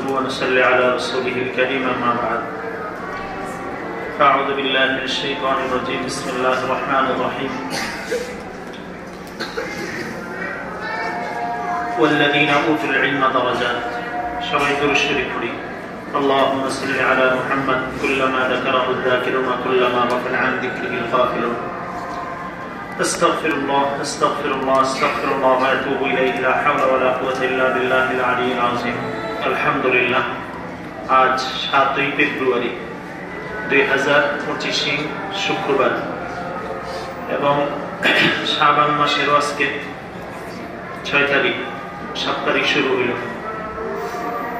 نحمده ونصلي على رسوله الكريم أما بعد فأعوذ بالله من الشيطان الرجيم بسم الله الرحمن الرحيم والذين أوتوا العلم درجات সবাই দরুদ শরীফ পড়ি اللهم صل على محمد كلما ذكره الذاكرون كلما غفل عن ذكره الغافلون استغفر الله استغفر الله استغفر الله واتوب اليه لا حول ولا قوه الا بالله العلي العظيم الحمد لله আজ 7ই ফেব্রুয়ারি 2025 শুক্রবার এবং শাবান মাসের আজকে 6 তারিখ 7 তারিখ শুরু হলো।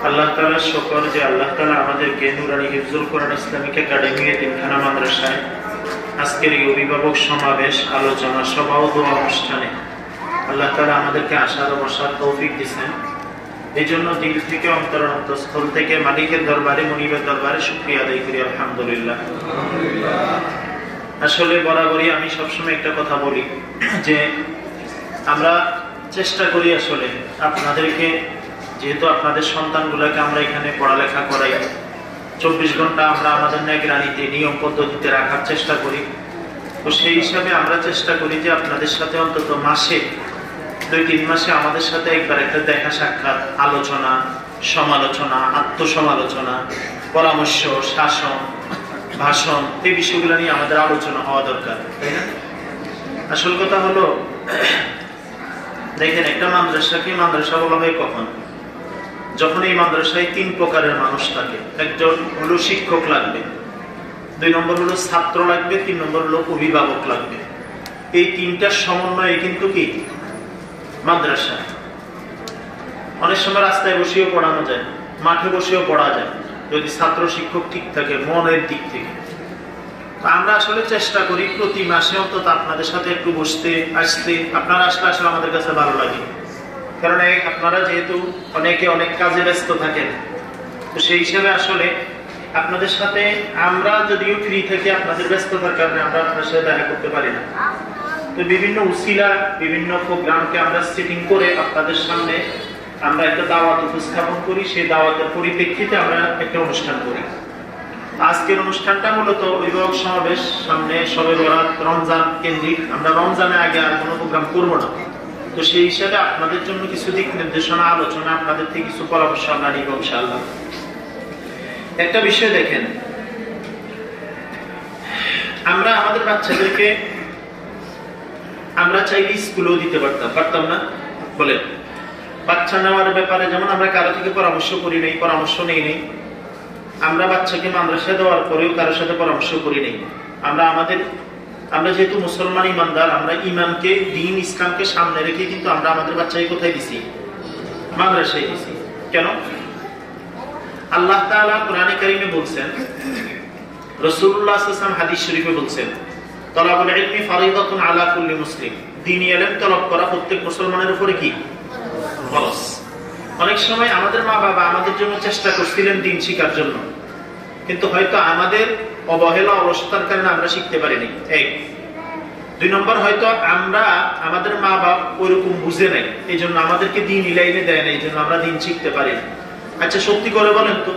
আল্লাহ তাআলার শুকর যে আল্লাহ তাআলা আমাদেরকে নুরানি হিফজুল কোরআন ইসলামিক একাডেমি এতিমখানা মাদ্রাসায় আজকের এই অভিভাবক সমাবেশ আলোচনা সভা ও দোয়া অনুষ্ঠানে আল্লাহ তাআলা আমাদেরকে আসার ও বসার তৌফিক দিয়েছেন। এই জন্য দিল থেকে অন্তরস্থল থেকে মালিকের দরবারে মুনিবের দরবারে শুকরিয়া আদায় করি আলহামদুলিল্লাহ। আসলে বরাবরই আমি সবসময় একটা কথা বলি যে আমরা চেষ্টা করি আসলে আপনাদেরকে, যেহেতু আপনাদের সন্তানগুলোকে আমরা এখানে পড়ালেখা করাই, 24 ঘন্টা আমরা আমাদের নিগরানিতে নিয়ম পদ্ধতিতে রাখার চেষ্টা করি। তো সেই হিসাবে আমরা চেষ্টা করি যে আপনাদের সাথে অন্তত মাসে 2-3 মাসে আমাদের সাথে একবার একটা দেখা সাক্ষাৎ, আলোচনা, সমালোচনা, আত্মসমালোচনা, পরামর্শ, শাসন, ভাষণ, এই বিষয়গুলো নিয়ে আমাদের আলোচনা হওয়া দরকার, তাই না? আসল কথা হলো, দেখেন একটা মাদ্রাসাকে মাদ্রাসা বলা হয় কখন? যখন এই মাদ্রাসায় 3 প্রকারের মানুষ থাকে। একজন হলো শিক্ষক লাগবে, 2 নম্বর হলো ছাত্র লাগবে, 3 নম্বর হলো অভিভাবক লাগবে। এই 3টার সমন্বয়ে কিন্তু কি মাদ্রাসা। অনেক সময় রাস্তায় বসেও পড়ানো যায়, মাঠে বসেও পড়া যায়, যদি ছাত্র শিক্ষক ঠিক থাকে মনের দিক থেকে। আমরা আসলে চেষ্টা করি প্রতি মাসে অন্তত আপনাদের সাথে একটু বসতে, আসতে। আপনারা আসলে আসলে আমাদের কাছে ভালো লাগে, কারণ আপনারা যেহেতু অনেকে অনেক কাজে ব্যস্ত থাকেন, তো সেই হিসাবে আসলে আপনাদের সাথে আমরা যদিও ফ্রি থাকি, আপনাদের ব্যস্ততার কারণে আমরা আপনার সাথে দেখা করতে পারি না। তো বিভিন্ন উসিলা, বিভিন্ন প্রোগ্রামকে আমরা সেটিং করে আপনাদের সামনে আমরা একটা দাওয়াত উপস্থাপন করি। সেই দাওয়াতের পরিপ্রেক্ষিতে আমরা একটা অনুষ্ঠান করি। আজকের অনুষ্ঠানটা মূলত অভিভাবক সমাবেশ, সামনে শবে বরাত, রমজান কেন্দ্রিক। আমরা রমজানে আগে আর কোনো প্রোগ্রাম করবো না। তো সেই হিসাবে আপনাদের জন্য কিছু দিক নির্দেশনা, আলোচনা, আপনাদের থেকে কিছু পরামর্শ আমরা নিব ইনশাআল্লাহ। একটা বিষয় দেখেন, আমরা আমাদের বাচ্চাদেরকে আমরা চাইলে স্কুলেও দিতে পারতাম না? বলে বাচ্চা নেওয়ার ব্যাপারে যেমন আমরা কারো থেকে পরামর্শ করি নাই, পরামর্শ নেই নেই। আমরা বাচ্চাকে মাদ্রাসায় দেওয়ার পরেও কারোর সাথে পরামর্শ করি নাই। আমরা যেহেতু মুসলমান ইমানদার, আমরা ইমানকে, দ্বীন ইসলামকে সামনে রেখে কিন্তু আমরা আমাদের বাচ্চাকে কোথায় দিছি? মাদ্রাসায় দিছি। কেন? আল্লাহ তাআলা কোরআনে কারীমে বলছেন, রাসূলুল্লাহ সাল্লাল্লাহু আলাইহি ওয়াসাল্লাম হাদিস শরীফে বলছেন, তালাবুল ইলমি ফারিদাতুন আলা কুল্লি মুসলিম। দ্বীনি ইলম তলব করা প্রত্যেক মুসলমানের উপরে কি ফরজ। অনেক সময় আমাদের মা বাবা আমাদের জন্য চেষ্টা করছিলেন দ্বীন শিখার জন্য, কিন্তু হয়তো আমাদের অবহেলা, অলসতার কারণে আমরা শিখতে পারিনি। 1 2 নম্বর, হয়তো আমরা আমাদের মা বাবা ওইরকম বুঝে নাই, এই জন্য আমাদেরকে দ্বীন ইলাইনে দেয় না, এই জন্য আমরা দ্বীন শিখতে পারি না। আচ্ছা সত্যি করে বলেন তো,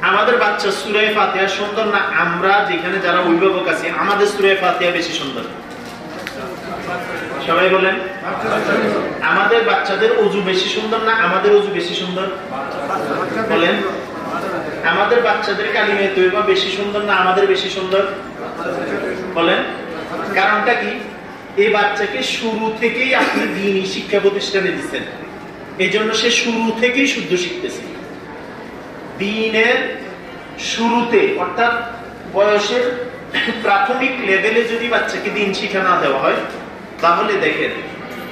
আমাদের বাচ্চা সূরা ফাতিহা সুন্দর না আমরা যেখানে যারা অভিভাবক আছি আমাদের সূরা ফাতিহা বেশি সুন্দর? সবাই বলেন। আমাদের বাচ্চাদের ওযু বেশি সুন্দর না আমাদের ওযু বেশি সুন্দর? বলেন। আমাদের বাচ্চাদের কালিমে তওবা বেশি সুন্দর না আমাদের বেশি সুন্দর? বলেন। কারণটা কি? এই বাচ্চাকে শুরু থেকেই আপনি দ্বীনি শিক্ষা প্রতিষ্ঠানে দিচ্ছেন, এই জন্য সে শুরু থেকেই শুদ্ধ শিখতেছে। দ্বীনের শুরুতে, অর্থাৎ বয়সের প্রাথমিক লেভেলে যদি বাচ্চাকে দ্বীন শিক্ষা না দেওয়া হয়, তাহলে দেখেন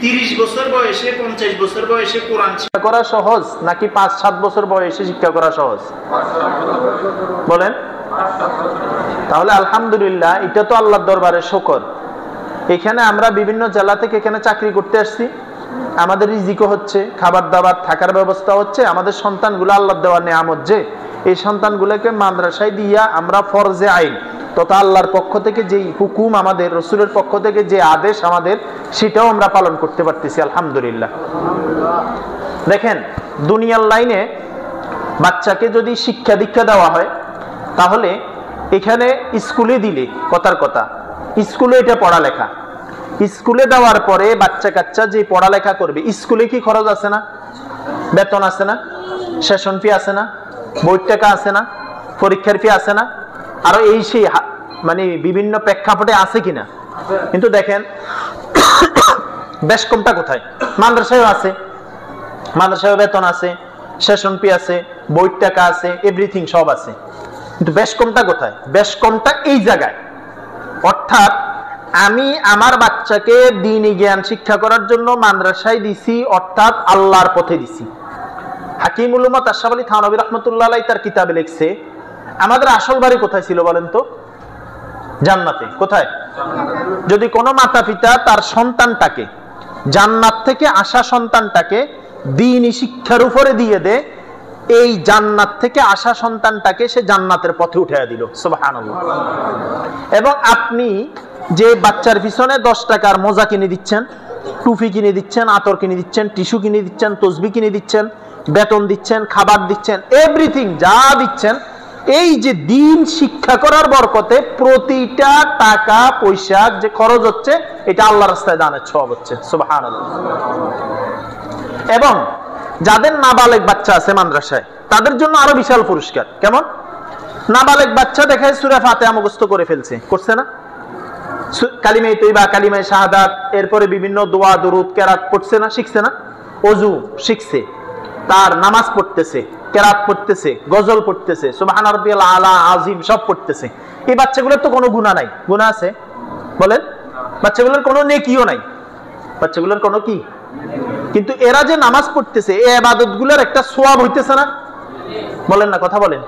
30 বছর বয়সে, 50 বছর বয়সে কোরআন শিক্ষা করা সহজ নাকি 5-7 বছর বয়সে শিক্ষা করা সহজ? বলেন। তাহলে আলহামদুলিল্লাহ, এটা তো আল্লাহর দরবারে শুকর। এখানে আমরা বিভিন্ন জেলা থেকে এখানে চাকরি করতে আসছি, আমাদের রিজিকও হচ্ছে, খাবার দাবার, থাকার ব্যবস্থা হচ্ছে। আমাদের সন্তানগুলো আল্লাহর দেওয়া নিয়ামত, যে এই সন্তানগুলোকে মাদ্রাসায় দিয়া আমরা ফরজে আইন তথা আল্লাহর পক্ষ থেকে যে হুকুম, আমাদের রাসূলের পক্ষ থেকে যে আদেশ আমাদের, সেটাও আমরা পালন করতে পারতেছি আলহামদুলিল্লাহ। দেখেন দুনিয়ার লাইনে বাচ্চাকে যদি শিক্ষা দীক্ষা দেওয়া হয় তাহলে এখানে স্কুলে দিলে কথার কথা, স্কুলে এটা পড়ালেখা, স্কুলে দেওয়ার পরে বাচ্চা কাচ্চা যে পড়ালেখা করবে, স্কুলে কি খরচ আছে না, বেতন আছে না, সেশন ফি আছে না, বই টাকা আছে না, পরীক্ষার ফি আছে না, আরো এই সেই মানে বিভিন্ন প্রেক্ষাপটে আছে কিনা। কিন্তু দেখেন বেশ কমটা কোথায়, মাদ্রাসায়ও আছে, মাদ্রাসায় বেতন আছে, সেশন ফি আছে, বই টাকা আছে, এভরিথিং সব আছে, কিন্তু বেশ কমটা কোথায়? বেশ কমটা এই জায়গায়। অর্থাৎ আমি আমার বাচ্চাকে দ্বীনি জ্ঞান শিক্ষা করার জন্য মাদ্রাসায় দিছি, অর্থাৎ আল্লাহর পথে দিছি। হাকিমুল উম্মাত আশরাফ আলী থানভী রাহমাতুল্লাহ আলাইহি তার কিতাবে লিখছে, আমাদের আসল বাড়ি কোথায় ছিল বলেন তো? জান্নাতে। কোথায়? যদি কোনো মাতা পিতা তার সন্তানটাকে, জান্নাত থেকে আসা সন্তানটাকে দ্বীনি শিক্ষার উপরে দিয়ে দেয়, এই জান্নাত থেকে আসা সন্তানটাকে সে জান্নাতের পথে উঠাইয়া দিল। সুবহানাল্লাহ। এবং আপনি যে বাচ্চার পিছনে 10 টাকার মোজা কিনে দিচ্ছেন, টুপি কিনে দিচ্ছেন, আতর কিনে দিচ্ছেন, টিস্যু কিনে দিচ্ছেন, তসবি কিনে দিচ্ছেন, বেতন দিচ্ছেন, খাবার দিচ্ছেন, এভরিথিং যা দিচ্ছেন, এই যে দ্বীন শিক্ষা করার বরকতে প্রতিটা টাকা পয়সা যে খরচ হচ্ছে এটা আল্লাহর রাস্তায় দানের সওয়াব হচ্ছে। সুবহানাল্লাহ। এবং যাদের নাবালেগ বাচ্চা আছে মাদ্রাসায় তাদের জন্য আরো বিশাল পুরস্কার। কেমন? নাবালেগ বাচ্চা দেখায় সূরা ফাতিহা মুখস্থ করে ফেলছে, করছে না? কালিমায়ে তয়্যিবা, কালিমায়ে শাহাদাত, এরপরে বিভিন্ন দোয়া দরুদ কেরাত পড়ছে না, শিখছে না? ওযু শিখছে, তার নামাজ পড়তেছে, কেরাত পড়তেছে, গজল পড়তেছে, সুবহান রাব্বিয়াল আলা আযীম সব পড়তেছে। এই বাচ্চাগুলোর তো কোনো গুনাহ নাই। গুনাহ আছে? বলেন। বাচ্চাগুলোর কোনো নেকিও নাই, বাচ্চাগুলোর কোনো কি, কিন্তু এরা যে নামাজ পড়তেছে এই ইবাদতগুলোর একটা সওয়াব হইতেছে না? বলেন না, কথা বলেন।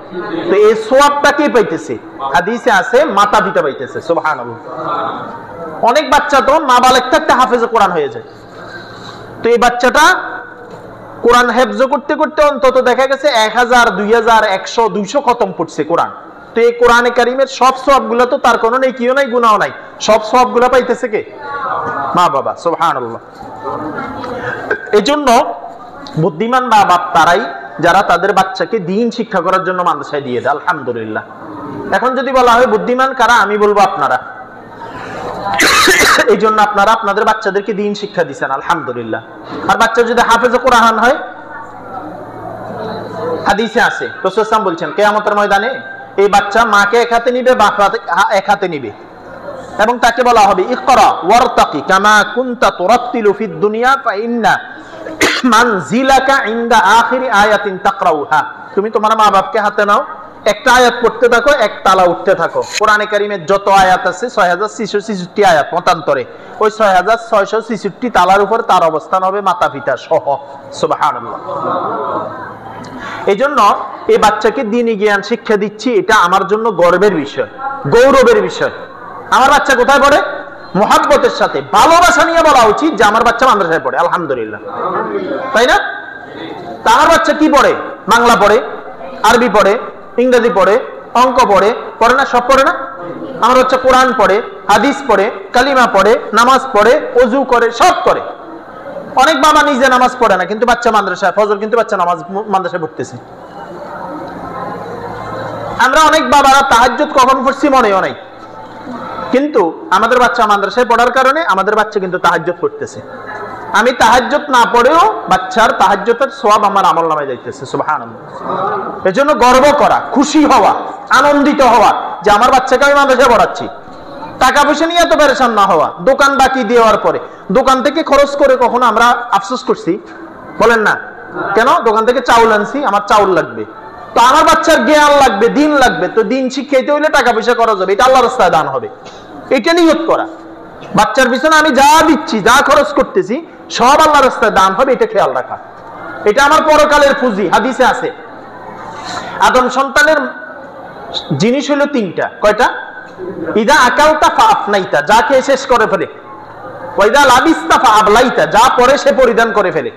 তো এই সওয়াবটা কে পাইতেছে? হাদিসে আছে মাতা পিতা পাইতেছে। সুবহানাল্লাহ। অনেক বাচ্চা তো নাবালেগ থাকতে হাফেজে কোরআন হয়ে যায়। তো এই বাচ্চাটা কোরআন হেফজ করতে করতে অন্তত দেখা গেছে 1000, 2000, 100, 200 খতম পড়ছে কোরআন। তো এই কোরআনে কারীমের সব সওয়াবগুলো তো তার কোনো নেকিও নাই, গুনাহও নাই, সব সওয়াবগুলো পাইতেছে কে? মা বাবা। সুবহানাল্লাহ। এজন্য বুদ্ধিমান মা বাপ তারাই যারা তাদের বাচ্চাকে দ্বীন শিক্ষা করার জন্য মাদ্রাসায় দিয়ে দেয়। আলহামদুলিল্লাহ। এখন যদি বলা হয় বুদ্ধিমান কারা, আমি বলবো আপনারা। এই জন্য আপনারা আপনাদের বাচ্চাদেরকে দ্বীন শিক্ষা দিচ্ছেন, আলহামদুলিল্লাহ। আর বাচ্চা যদি হাফেজে কোরআন হয়, হাদিসে আছে রাসূল সাল্লাল্লাহু আলাইহি ওয়াসাল্লাম বলছেন কিয়ামতের ময়দানে এই বাচ্চা মাকে এক হাতে নিবে, বাপ এক হাতে নিবে, এবং তাকে বলা হবে ইকরা ওয়ারতাকি কামা কুনতা তুরাত্তিলু ফিদ দুনিয়া ফাইন্না মানজিলাকা ইনদা আখিরি আয়াতিন তাকরাউহা। তুমি তোমার মা বাপকে হাতে নাও, একটা আয়াত পড়তে থাকো, এক তালা উঠতে থাকো। কোরআনে কারীমের যত আয়াত আছে 6666 আয়াত মতান্তরে, ওই 6666 তালার উপর তার অবস্থান হবে মাতা পিতা সহ। সুবহানাল্লাহ। এইজন্য এই বাচ্চাকে দ্বীনি জ্ঞান শিক্ষা দিচ্ছি, এটা আমার জন্য গর্বের বিষয়, গৌরবের বিষয়। আমার বাচ্চা কোথায় পড়ে? মুহাব্বতের সাথে ভালোবাসা নিয়ে বলা উচিত যে আমার বাচ্চা মাদ্রাসায় পড়ে, আলহামদুলিল্লাহ, তাই না? তা আমার বাচ্চা কি পড়ে? বাংলা পড়ে, আরবি পড়ে, ইংরেজি পড়ে, অঙ্ক পড়ে, পড়ে না? সব পড়ে না? আমার বাচ্চা কোরআন পড়ে, হাদিস পড়ে, কালিমা পড়ে, নামাজ পড়ে, ওযু করে, সব করে। অনেক বাবা নিজে নামাজ পড়ে না, কিন্তু বাচ্চা মাদ্রাসায়, ফজর কিন্তু বাচ্চা নামাজ মাদ্রাসায় পড়তেছে। আমরা অনেক বাবারা তাহাজ্জুদ কখন পড়ছি মনেও নাই, কিন্তু আমাদের বাচ্চা মাদ্রাসায় পড়ার কারণে আমাদের বাচ্চা কিন্তু তাহাজ্জুদ পড়তেছে। আমি তাহাজ্জুদ না পড়েও বাচ্চার তাহাজ্জুদের সওয়াব আমার আমলনামায় যাইতেছে। সুবহানাল্লাহ। এজন্য গর্ব করা, খুশি হওয়া, আনন্দিত হওয়া যে আমার বাচ্চাকে আমি মাদ্রাসায় পড়াচ্ছি। টাকা পয়সা নিয়ে এত পেরেশান না হওয়া। দোকান বাকি দেওয়ার পরে দোকান থেকে খরচ করে কখনো আমরা আফসোস করছি? বলেন না। কেন? দোকান থেকে চাউল আনছি, আমার চাউল লাগবে, তো আমার বাচ্চার জ্ঞান লাগবে, দিন লাগবে, তো দিন শিখাইতে হইলে টাকা পয়সা খরচ হবে, এটা আল্লাহর রাস্তায় দান হবে, এটা নিয়ত করা। বাচ্চার পিছনে আমি যা দিচ্ছি, যা খরচ করতেছি সব আল্লাহর রাস্তায় দান হবে, এটা খেয়াল রাখা। এটা আমার পরকালের পুঁজি। হাদিসে আছে আদম সন্তানের জিনিস হলো 3টা। কয়টা? ইদা আকালতা ফা আফনাইতা, যা খেয়ে শেষ করে ফেলে। ওয়াইদা লাবিস্তা ফা আবলাইতা, যা পরে সে পরিধান করে ফেলে।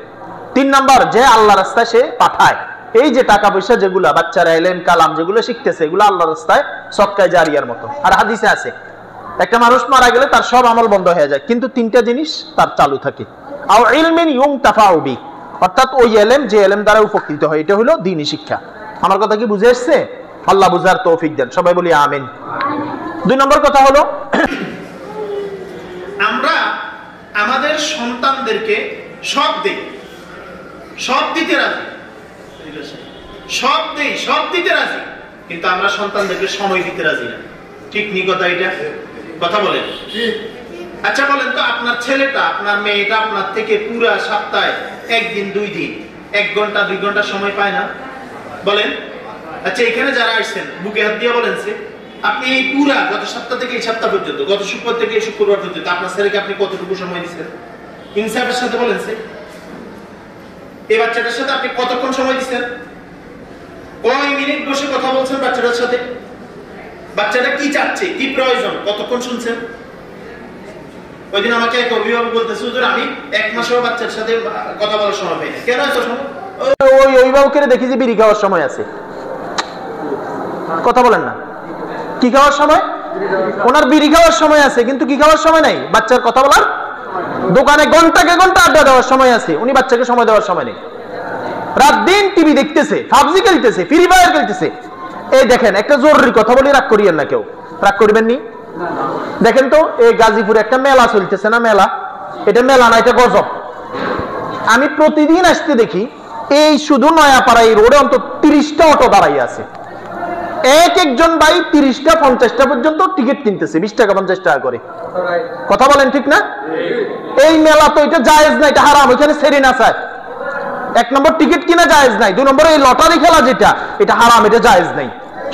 3 নাম্বার, যে আল্লাহর রাস্তায় সে পাঠায়। এই যে টাকা পয়সা যেগুলা বাচ্চারা ইলম কালাম যেগুলো শিখতেছে, এগুলো আল্লাহর রাস্তায় সদকায়ে জারিয়ার মতো। আর হাদিসে আছে একটা মানুষ মারা গেলে তার সব আমল বন্ধ হয়ে যায়, কিন্তু 3টা জিনিস তার চালু থাকে। আও ইলমিন ইউনতাফাউ বি, অর্থাৎ ওই ইলম যে ইলম দ্বারা উপকৃত হয়, এটা হলো দ্বীনি শিক্ষা। আমার কথা কি বুঝে এসছে? আল্লাহ বুঝার তৌফিক দেন, সবাই বলি আমিন। 2 নম্বর কথা হলো, আমরা আমাদের সন্তানদেরকে সব দেই, সব দিতে রাজি, সব দেই, সব দিতে রাজি, কিন্তু আমরা সন্তানদেরকে সময় দিতে রাজি না। ঠিক নি কথা এটা? কথা বলেন। আচ্ছা বলেন তো, আপনার ছেলেটা, আপনার মেয়েটা আপনার থেকে পুরা সপ্তাহে 1 দিন 2 দিন 1 ঘন্টা 2 ঘন্টা সময় পায় না? বলেন। আচ্ছা এখানে যারা আসছেন বুকে হাত দিয়ে বলেন সে, আপনি এই পুরা গত সপ্তাহ থেকে এই সপ্তাহ পর্যন্ত, গত শুক্রবার থেকে এই শুক্রবার পর্যন্ত আপনার ছেলেকে আপনি কতটুকু সময় দিচ্ছেন? ইনসাফের সাথে বলেন সে, এই বাচ্চাটার সাথে আপনি কতক্ষণ সময় দিচ্ছেন? কয় মিনিট বসে কথা বলছেন বাচ্চাটার সাথে? বাচ্চাটা কি চাচ্ছে, কি প্রয়োজন, কতক্ষণ শুনছেন? ওই দিন আমাকে এক অভিভাবক বলতেছে, হুজুর আমি 1 মাসেও বাচ্চার সাথে কথা বলার সময় পাই না। কেন এত সময়? ওই অভিভাবকের দেখি যে বিড়ি খাওয়ার সময় আছে। কথা বলেন না, কি খাওয়ার সময়? ওনার বিড়ি খাওয়ার সময় আছে, কিন্তু কি খাওয়ার সময় নাই? বাচ্চার কথা বলার, দোকানে ঘন্টাকে ঘন্টা আড্ডা দেওয়ার সময় আছে, উনি বাচ্চাকে সময় দেওয়ার সময় নেই। রাত দিন টিভি দেখতেছে, পাবজি খেলতেছে, ফ্রি ফায়ার খেলতেছে। এই দেখেন, একটা জরুরি কথা বলি, রাগ করিয়েন না কেউ, রাগ করবেন নি। দেখেন তো, এই গাজীপুরে একটা মেলা চলতেছে না, মেলা, এটা মেলা না, এটা গজব। আমি প্রতিদিন আসতে দেখি এই শুধু নয়াপাড়া এই রোডে অন্তত 30টা অটো দাঁড়াই আছে। একজন ভাই 30টা 50টা পর্যন্ত টিকিট কিনতেছে, 20 টাকা 50 টাকা করে। কথা বলেন ঠিক না? এই মেলা তো এটা জায়েজ না, এটা হারাম। ওইখানে সেরি না স্যার, 1 নম্বর টিকিট কিনা জায়েজ নাই, 2 নম্বর এই লটারি খেলা যেটা, এটা হারাম, এটা জায়েজ নাই,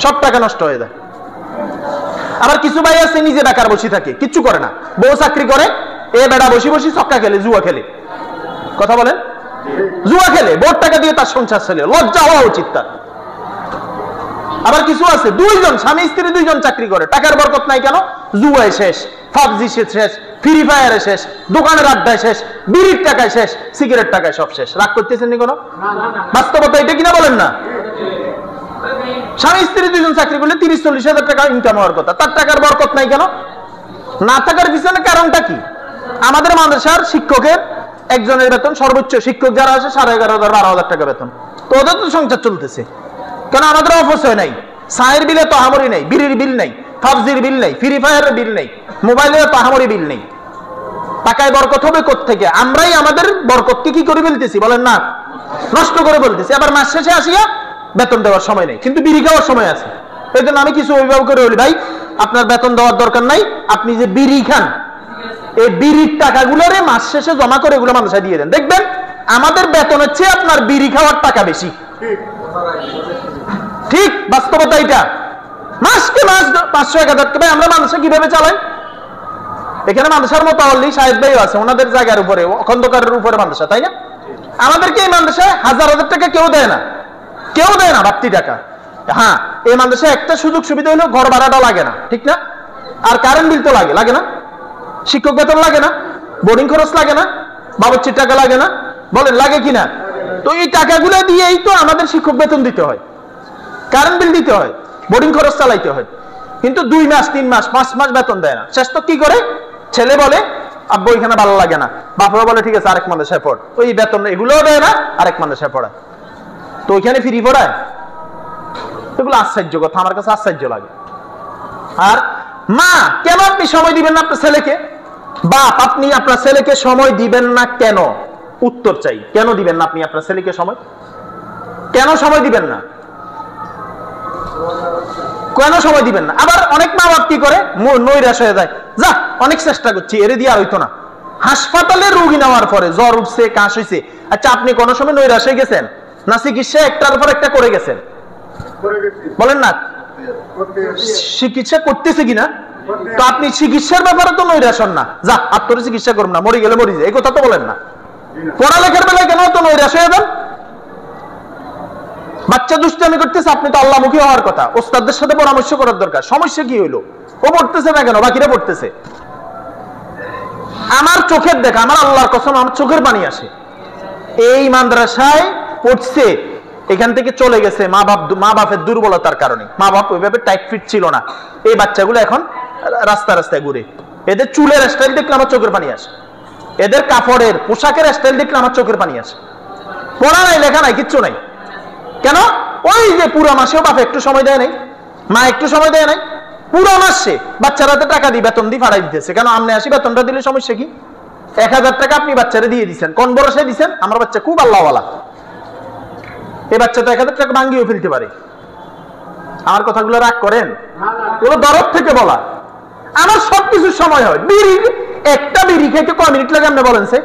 সব টাকা নষ্ট হয়ে যায়। আবার কিছু ভাই আছে নিজে বেকার বসে থাকে, কিচ্ছু করে না, বউ চাকরি করে, এ বেড়া বসে বসে ছক্কা খেলে, জুয়া খেলে। কথা বলেন, জুয়া খেলে, বোর্ড টাকা দিয়ে তার সংসার চলে, লজ্জা হওয়া উচিত তার। আবার কিছু আছে 2 জন স্বামী স্ত্রী 2 জন চাকরি করে, টাকার বরকত নাই কেন? জুয়ায় শেষ, পাবজি শেষ, ফ্রি ফায়ারে শেষ, দোকানের আড্ডায় শেষ, বিড়ির টাকায় শেষ, সিগারেট টাকায় সব শেষ। রাগ করতেছেন নি কোনো? বাস্তবতা এটা কিনা বলেন না? স্বামী স্ত্রী 2 জন চাকরি করলে 30-40 হাজার টাকা ইনকাম হওয়ার কথা, তার টাকার বরকত নাই কেন? না থাকার পিছনে কারণটা কি? আমাদের মাদ্রাসার শিক্ষকের একজনের বেতন, সর্বোচ্চ শিক্ষক যারা আছে 11,500-12,000 টাকা বেতন, তো ওদের তো সংসার চলতেছে। কেন? আমাদের অপচয় নাই, চায়ের বিলে তো আহামরি নাই, বিড়ির বিল নাই, পাবজির বিল নাই, ফ্রি ফায়ারের বিল নাই, মোবাইলের তো আহামরি বিল নেই। টাকায় বরকত হবে কোত্থেকে? আমরাই আমাদের বরকতকে কি করে ফেলতেছি বলেন না? নষ্ট করে ফেলতেছি। আবার মাস শেষে আসিয়া বেতন দেওয়ার সময় নেই, কিন্তু বিড়ি খাওয়ার সময় আছে। এই জন্য আমি কিছু অভিভাবকের বলি, ভাই আপনার বেতন দেওয়ার দরকার নাই, আপনি যে বিড়ি খান এই বিড়ির টাকাগুলোরে মাস শেষে জমা করে এগুলো মাদ্রাসায় দিয়ে দেন, দেখবেন আমাদের বেতনের চেয়ে আপনার বিড়ি খাওয়ার টাকা বেশি। ঠিক বাস্তবতা এটা। মাসকে মাস 500-1000 টাকা। আমরা মাদ্রাসা কিভাবে চালাই? এখানে মাদ্রাসার মতো অলরেডি সাহেব ভাই আছে, ওনাদের জায়গার উপরে, খন্দকারের উপরে মাদ্রাসা, তাই না? আমাদেরকে এই মাদ্রাসায় 1000-1000 টাকা কেউ দেয় না, কেউ দেয় না বাড়তি টাকা। হ্যাঁ, এই মাদ্রাসায় একটা সুযোগ সুবিধা হলো ঘর ভাড়াটা লাগে না, ঠিক না? আর কারেন্ট বিল তো লাগে না, শিক্ষক বেতন লাগে না, বোর্ডিং খরচ লাগে না, বাবুর্চির টাকা লাগে না, বলেন লাগে কিনা? তো এই টাকাগুলো দিয়েই তো আমাদের শিক্ষক বেতন দিতে হয়, কারেন্ট বিল দিতে হয়, বোর্ডিং খরচ চালাইতে হয়। কিন্তু 2 মাস 3 মাস 5 মাস বেতন দেয় না। শেষ তো কি করে? ছেলে বলে আব্বু এখানে ভালো লাগে না, বাবা বলে ঠিক আছে আরেক মাদ্রাসায় পড়, ওই বেতন এগুলোও দেয় না, আরেক মাদ্রাসায় পড়ায়, তো ওইখানে ফ্রি পড়ায়। এগুলো আশ্চর্য কথা, আমার কাছে আশ্চর্য লাগে। আর মা, কেন আপনি সময় দিবেন না আপনার ছেলেকে? বাপ, আপনি আপনার ছেলেকে সময় দিবেন না কেন? উত্তর চাই, কেন দিবেন না আপনি আপনার ছেলেকে সময়? কেন সময় দিবেন না? কেন সময় দিবেন না? আবার অনেক মা বাপ কি করে, নৈরাশ হয়ে যায়, যা অনেক চেষ্টা করছি, এর দিয়ে আর হইতো না। হাসপাতালে রোগী নেওয়ার পরে জ্বর উঠছে, কাশ হইছে, আচ্ছা আপনি কোন সময় নৈরাশ হয়ে গেছেন না? চিকিৎসা একটার পর একটা করে গেছেন, বলেন না? চিকিৎসা করতেছে কিনা? তো আপনি চিকিৎসার ব্যাপারে তো নৈরাশ হন না, যা আপনার চিকিৎসা করুন না, মরে গেলে মরে যায়, এই কথা তো বলেন না। পড়ালেখার বেলায় কেন তো নৈরাশ হয়ে যান? বাচ্চা দুষ্টামি করতেছে, আপনি তো আল্লাহমুখী হওয়ার কথা, ওস্তাদদের সাথে পরামর্শ করার দরকার। সমস্যা কি হইলো? ও পড়তেছে না কেন, বাকিরা পড়তেছে। আমার চোখের দেখা, আমার আল্লাহর কসম, আমার চোখের পানি আসে। এই মাদ্রাসায় পড়ছে, এখান থেকে চলে গেছে মা বাপের দুর্বলতার কারণে। মা বাপ ওইভাবে টাইট ফিট ছিল না, এই বাচ্চাগুলো এখন রাস্তায় ঘুরে। এদের চুলের স্টাইল দেখলে আমার চোখের পানি আসে, এদের কাপড়ের পোশাকের স্টাইল দেখলে আমার চোখের পানি আসে। পড়া নাই, লেখা নাই, কিচ্ছু নাই। কেন? ওই যে পুরো মাসেও বাপ একটু সময় দেয় নাই, মা একটু সময় দেয় নাই, পুরো মাসে বাচ্চারা টাকা দিয়ে বেতন দিয়ে ভাড়াই দিতেছে। কেন আমনে আসি বেতনটা দিলে সমস্যা কি? 1000 টাকা আপনি বাচ্চারা দিয়ে দিচ্ছেন, কোন বয়সে দিচ্ছেন? আমার বাচ্চা খুব আল্লাহওয়ালা, এই বাচ্চা তো 1000 টাকা ভাঙ্গিয়ে ফেলতে পারে। আমার কথাগুলো রাগ করেন, ওগুলো দরদ থেকে বলা। আমার সবকিছুর সময় হয়। একটা বিড়ি খেতে কয় মিনিট লাগে আপনি বলেন? সে